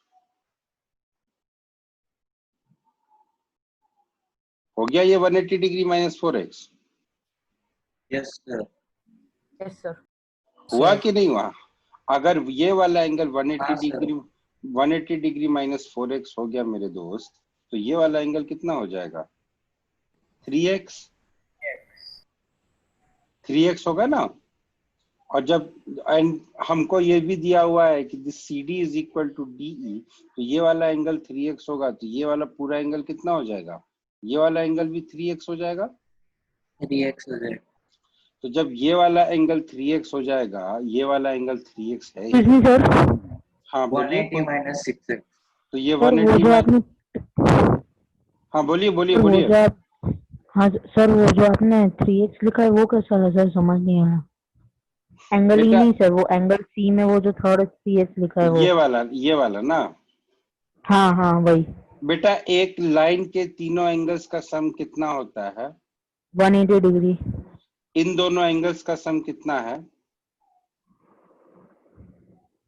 हो गया, ये 180 degree minus 4x। Yes sir. Yes sir. हुआ कि नहीं हुआ? अगर ये वाला एंगल 180 डिग्री माइनस 4x हो गया मेरे दोस्त, तो ये वाला एंगल कितना हो जाएगा, 3x होगा ना। और जब हमको ये भी दिया हुआ है कि this CD is equal to DE, तो ये वाला एंगल 3x होगा, तो ये वाला पूरा एंगल कितना हो जाएगा, ये वाला एंगल भी 3x हो जाएगा। 3x हो जाएगा। तो जब ये वाला एंगल 3x हो जाएगा, ये वाला एंगल 3x है, सर हाँ बोलिए। 180 माइनस 6x। तो ये सर वो जो आपने, हाँ बोलिए सर वो जो आप, हाँ सर वो जो आपने 3x लिखा है वो कैसा है सर, समझ नहीं आया। एंगल ही नहीं सर, वो एंगल C में वो जो थर्ड CS लिखा है वो, ये वाला ना। हाँ हाँ वही। बेटा एक लाइन के तीनों एंगल्स का सम कितना होता है, 180 डिग्री। इन दोनों एंगल्स का सम कितना है,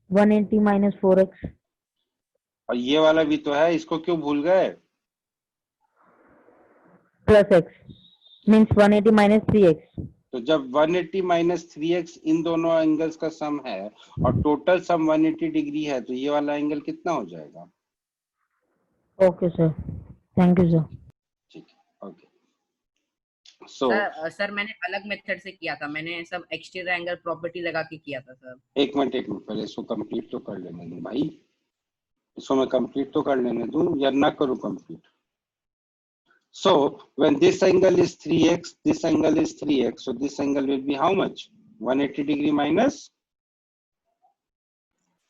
180 माइनस 4x। और ये वाला भी तो है, इसको क्यों भूल गए, plus x means 180 minus 3x। तो जब 180 माइनस 3x इन दोनों एंगल्स का सम है और टोटल सम 180 डिग्री है, तो ये वाला एंगल कितना हो जाएगा। Okay sir, thank you sir. ठीक है, ओके। सो सर मैंने अलग मेथड से किया था, मैंने सब एक्सटीरियर एंगल प्रॉपर्टी लगा के किया था सर। एक मिनट पहले इसको कंप्लीट तो कर लेने दूं भाई, इसको मैं कंप्लीट तो कर लेने दूं या ना करूं complete. So when this angle is 3x, this angle is 3x, so this angle will be how much, 180 degree minus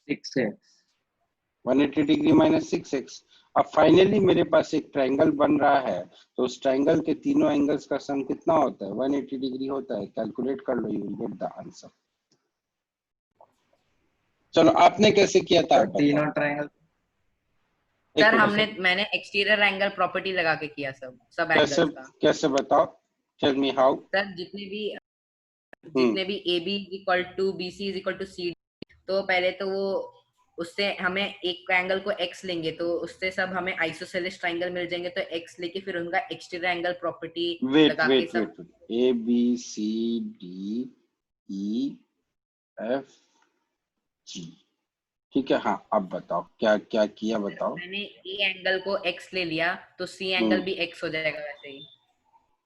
6x। 180 degree minus 6x। अब फाइनली मेरे पास एक ट्रायंगल बन रहा है, तो उस ट्रायंगल के तीनों एंगल्स का सम कितना होता है, 180 डिग्री होता है। कैलकुलेट कर लो, you will get the answer. चलो आपने कैसे किया था, तीनों ट्रायंगल सर मैंने एक्सटीरियर एंगल प्रॉपर्टी लगा के किया सब एंगल्स का। कैसे बताओ, टेल मी हाउ। सर जितने भी AB equal to BC is equal to CD, तो पहले तो वो उससे हमें एक एंगल को x लेंगे तो उससे सब हमें आइसोसेलेस ट्रायंगल मिल जाएंगे, तो x लेके फिर उनका एक्सटीरियर एंगल प्रॉपर्टी लगा के सब A B C D E F G, ठीक है। हाँ अब बताओ क्या क्या किया, बताओ। मैंने A एंगल को x ले लिया तो C एंगल भी x हो जाएगा वैसे ही।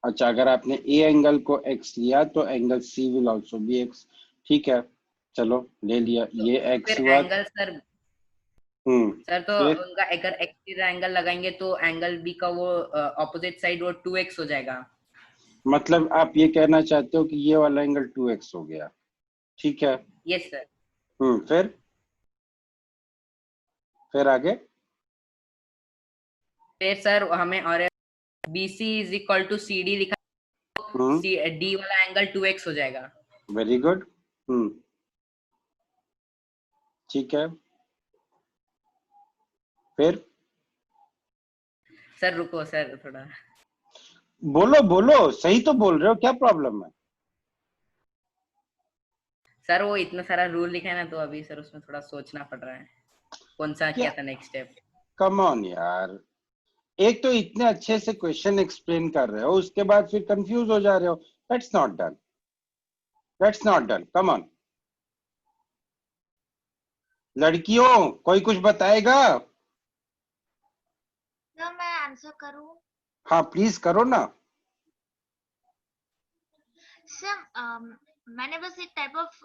अच्छा, अगर आपने A एंगल को x लिया तो angle C will also B x, ठीक है। चलो ले लिया, ये x हुआ। एंगल सर तो उनका अगर एक्सटीरियर एंगल लगाएंगे तो एंगल B का वो ऑपोजिट साइड वो 2x हो जाएगा। मतलब आप ये कहना चाहते हो कि ये वाला एंगल 2x हो गया, ठीक है। Yes sir. फिर आगे फिर सर हमें और BC is equal to CD लिखा, D वाला एंगल 2x हो जाएगा। वेरी गुड, ठीक है। फिर सर रुको सर थोड़ा, बोलो सही तो बोल रहे हो, क्या प्रॉब्लम है। सर वो इतना सारा रूल लिखा है ना, तो अभी सर उसमें थोड़ा सोचना पड़ रहा है कौन सा क्या था नेक्स्ट स्टेप। कम ऑन यार, एक तो इतने अच्छे से क्वेश्चन एक्सप्लेन कर रहे हो, उसके बाद फिर कंफ्यूज हो जा रहे हो। That's not done, come on. लड़कियों कोई कुछ बताएगा? मैं आंसर करूं? हाँ प्लीज करो ना। सर मैंने बस एक टाइप ऑफ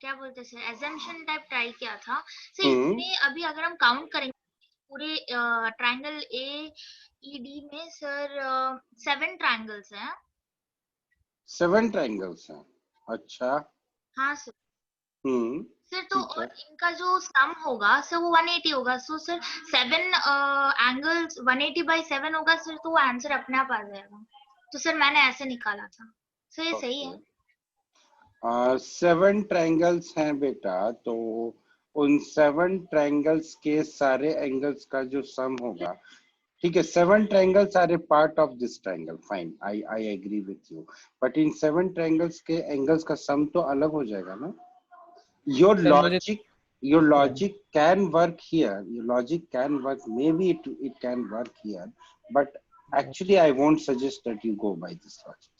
क्या बोलते हैं सर एजम्पशन टाइप ट्राई किया था सर। हम्म इसमें अभी अगर हम काउंट करेंगे पूरे ट्रायंगल ए ई डी में सर 7 ट्रायंगल्स हैं। 7 ट्रायंगल्स हैं, अच्छा। हाँ सर। सर तो ठीक है। और इनका जो सम होगा सर वो 180 होगा। सो सर 7 एंगल्स 180 बाई 7 होगा सर, तो वो आंसर अपने आप आ जाएगा। तो सर मैंने ऐसे निकाला था सर, ये सही है। 7 ट्रायंगल्स हैं बेटा, तो उन 7 ट्रायंगल्स के सारे एंगल्स का जो सम होगा, ठीक है, 7 triangles are a part of this triangle, fine, I agree with you, but in 7 triangles के एंगल्स का सम तो अलग हो जाएगा ना। Your logic can work here, your logic can work, may be it can work here, but actually I won't suggest that you go by this logic.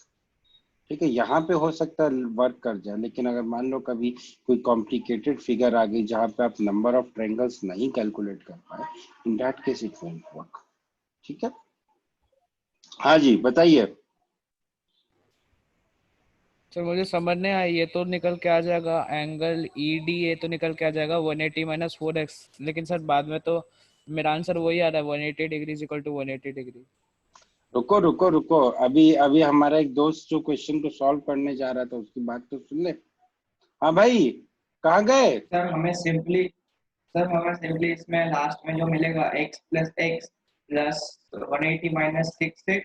ठीक है, यहाँ पे हो सकता है वर्क कर जाए, लेकिन अगर मान लो कभी कोई कॉम्प्लिकेटेड फिगर आ गई जहाँ पे आप नंबर ऑफ ट्रायंगल्स नहीं कैलकुलेट कर पाए, इन that case it won't work. ठीक है, हाँ जी बताइए। सर मुझे समझ नहीं आया, ये तो निकल के आ जाएगा एंगल ईडी, ये तो निकल के आ जाएगा 180 माइनस 4x, लेकिन सर बाद में तो मेरा आंसर वही आ रहा है 180 degree is equal to 180 degree. रुको रुको रुको, अभी हमारा एक दोस्त जो क्वेश्चन को सॉल्व करने जा रहा था उसकी बात तो सुन ले। हाँ भाई कहाँ गए? सर हमें सिंपली इसमें लास्ट में जो मिलेगा x plus x plus 180 minus 6x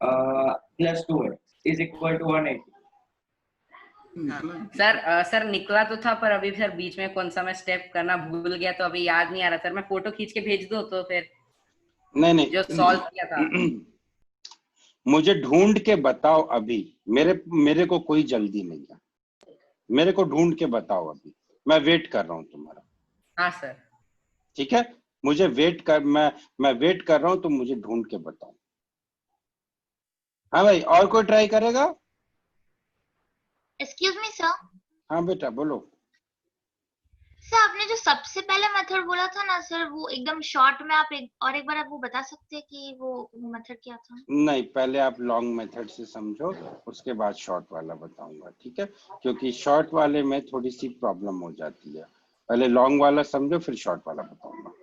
plus 2x is equal to 180। Sir निकला तो था, पर अभी सर बीच में कौन सा मैं स्टेप करना भूल गया, तो अभी याद नहीं आ रहा सर। मैं फोटो खींच के भेज दूं तो फिर नहीं जो सॉल्व किया था। मुझे ढूंढ के बताओ अभी, मेरे को कोई जल्दी नहीं है, मेरे को ढूंढ के बताओ अभी, मैं वेट कर रहा हूँ तुम्हारा। हाँ सर। ठीक है, मुझे वेट कर, मैं वेट कर रहा हूँ, तो मुझे ढूंढ के बताओ। हाँ भाई, और कोई ट्राई करेगा? Excuse me sir. हाँ बेटा बोलो। सर आपने जो सबसे पहले मेथड बोला था ना सर, वो एकदम शॉर्ट में आप एक बार आप वो बता सकते हैं कि वो मेथड क्या था? नहीं, पहले आप लॉन्ग मेथड से समझो, उसके बाद शॉर्ट वाला बताऊंगा, ठीक है, क्योंकि शॉर्ट वाले में थोड़ी सी प्रॉब्लम हो जाती है। पहले लॉन्ग वाला समझो, फिर शॉर्ट वाला बताऊंगा।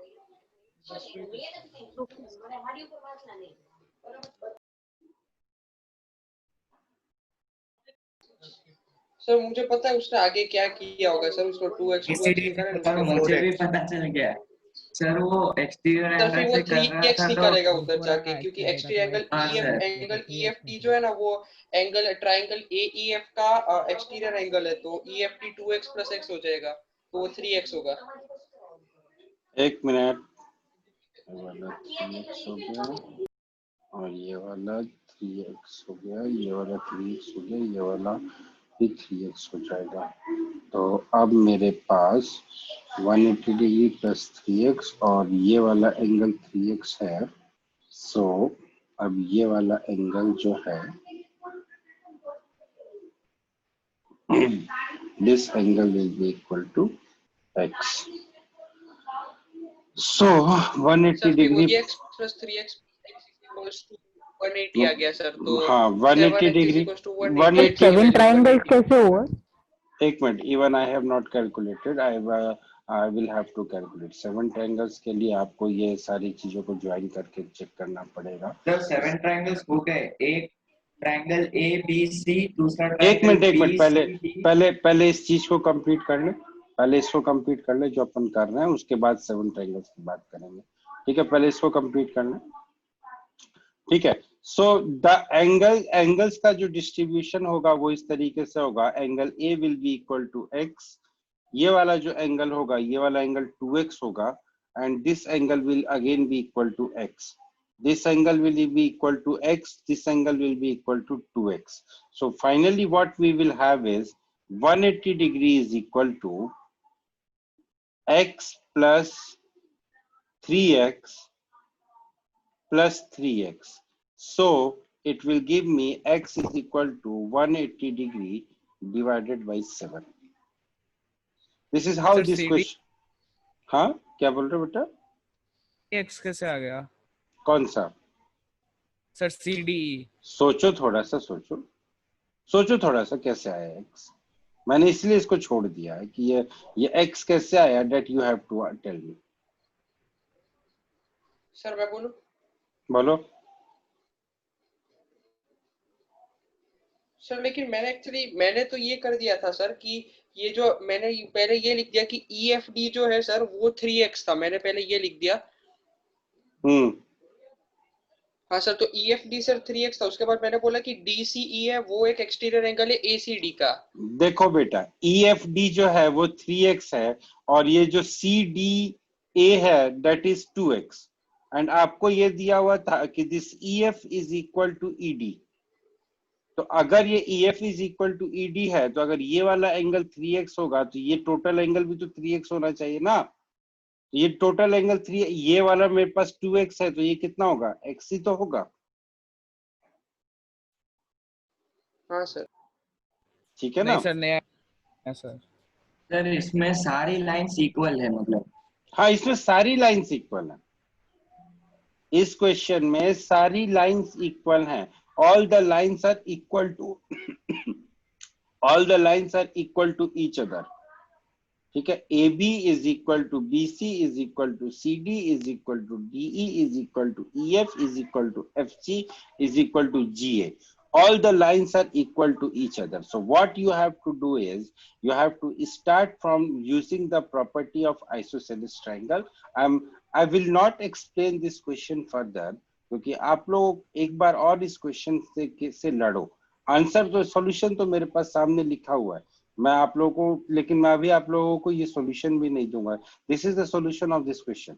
सर मुझे पता है उसने आगे क्या किया होगा सर, उसको 2x लिखा है, उसको मुझे भी 4x। पता चल गया सर, वो एक्सटीरियर सर फिर एंगल वो से कर रहा 3x था निकालेगा तो उधर जाके, क्योंकि एक्सटीरियर एंगल EFT जो है ना, वो एंगल ट्रायंगल AEF का एक्सटीरियर एंगल है, तो EFT 2x प्लस x हो जाएगा, तो वो 3x होगा। एक मिनट, ये वाला 3x हो गया और ये वाला 3x हो गया, ये वाला 3x हो गया, ये वाला भी 3x हो जाएगा। तो अब मेरे पास 180 डिग्री प्लस 3x और ये वाला एंगल 3x है। सो अब ये वाला एंगल जो है this angle will be equal to x. So 180 degree plus 3x equals to 180 आ गया सर, तो हाँ 180 डिग्री 180 7 ट्रायंगल्स कैसे हुआ? एक minute, even I have not calculated, I will have to calculate 7 triangles के लिए आपको ये सारी चीजों को ज्वाइन करके चेक करना पड़ेगा। सर 7 ट्रायंगल्स हो गए, एक ट्रायंगल ABC, दूसरा एक मिनट ट्रायंगल पहले इस चीज को कंप्लीट कर ले, पहले इसको कंप्लीट कर ले जो अपन कर रहे हैं, उसके बाद 7 ट्रायंगल्स की बात करेंगे। ठीक है, पहले इसको कंप्लीट कर ले। ठीक है, सो द एंगल्स का जो डिस्ट्रीब्यूशन होगा वो इस तरीके से होगा, angle A will be equal to x, ये वाला जो एंगल होगा, ये वाला एंगल 2x होगा, and this angle will again be equal to x, this angle will be equal to x, this angle will be equal to 2x. So finally what we will have is 180 degree is equal to x plus 3x plus 3x. So it will give me x is equal to 180 degree divided by 7. This is how this question. हाँ क्या बोल रहे हो बेटा? x कैसे आ गया? कौन सा सर CDE? सोचो, थोड़ा सा सोचो, सोचो थोड़ा सा कैसे आया x। मैंने इसलिए इसको छोड़ दिया है कि ये x कैसे आया, that you have to tell me। Sir मैं बोलूं? बोलो। सर लेकिन मैंने तो ये कर दिया था सर कि ये जो मैंने पहले ये लिख दिया कि EFD जो है सर वो 3x था, मैंने पहले ये लिख दिया। हाँ सर, तो EFD सर 3x था, उसके बाद मैंने बोला कि DCE है वो एक एक्सटीरियर एंगल है ACD का। देखो बेटा, EFD जो है वो 3x है और ये जो CDA है that is 2x, एंड आपको ये दिया हुआ था कि this EF is equal to ED। तो अगर ये EF is equal to ED है तो अगर ये वाला एंगल 3x होगा तो ये टोटल एंगल भी तो 3x होना चाहिए ना। ये टोटल एंगल 3, ये वाला मेरे पास 2x है तो ये कितना होगा, x ही तो होगा। हाँ सर। ठीक है ना? नहीं सर, नहीं सर। सर इसमें सारी लाइंस इक्वल है मतलब? हाँ, इसमें सारी लाइंस इक्वल है। इस क्वेश्चन में सारी लाइंस इक्वल हैं। all the lines are equal to all the lines are equal to each other। ठीक है, AB is equal to BC is equal to CD is equal to DE is equal to EF is equal to FC is equal to GA। all the lines are equal to each other। So what you have to do is you have to start from using the property of isosceles triangle। I will not explain this question further क्योंकि आप लोग एक बार और इस question से लड़ो। Answer तो, solution तो मेरे पास सामने लिखा हुआ है, मैं आप लोगों को, लेकिन मैं अभी आप लोगों को ये सॉल्यूशन भी नहीं दूंगा। This is the solution of this question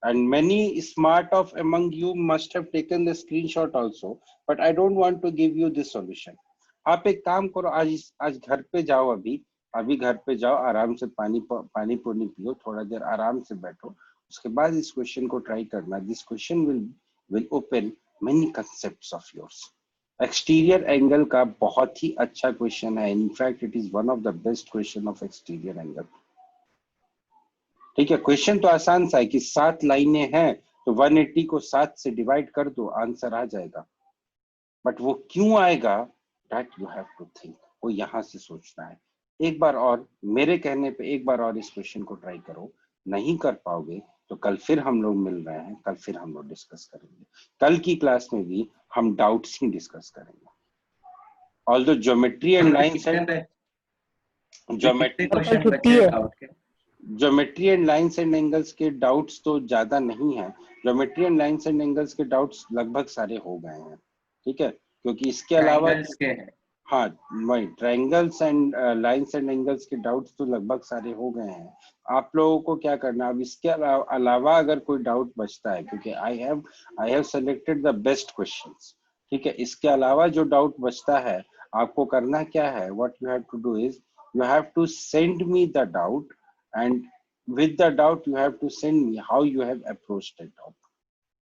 and many smart of among you must have taken the screenshot also, but I don't want to give you this solution। आप एक काम करो, आज घर पे जाओ, अभी घर पे जाओ, आराम से पानी पूरी पियो, थोड़ा देर आराम से बैठो, उसके बाद इस क्वेश्चन को ट्राई करना। This question will open many concepts of yours। Exterior angle का बहुत ही अच्छा क्वेश्चन है, in fact it is one of the best question of exterior angle. ठीक है, क्वेश्चन तो आसान सा है कि 7 लाइनें हैं तो 180 को 7 से डिवाइड कर दो, आंसर आ जाएगा। बट वो क्यों आएगा, that you have to think, वो यहां से सोचना है। एक बार और मेरे कहने पे एक बार और इस क्वेश्चन को ट्राई करो, नहीं कर पाओगे तो कल फिर हम लोग मिल रहे हैं, कल फिर हम लोग डिस्कस करेंगे। कल की क्लास में भी हम डाउट्स ही डिस्कस करेंगे। Although geometry and lines geometry and lines and angles के डाउट्स तो ज्यादा नहीं है, geometry and lines and angles के डाउट्स लगभग सारे हो गए हैं। ठीक है, क्योंकि इसके अलावा हाँ, वही triangles and lines and angles के डाउट्स तो लगभग सारे हो गए हैं। आप लोगों को क्या करना, अब इसके अलावा अगर कोई डाउट बचता है, क्योंकि I have selected the best questions. ठीक है, इसके अलावा जो डाउट बचता है आपको करना क्या है, what you have to do is you have to send me the doubt, and with the doubt you have to send me how you have approached that doubt।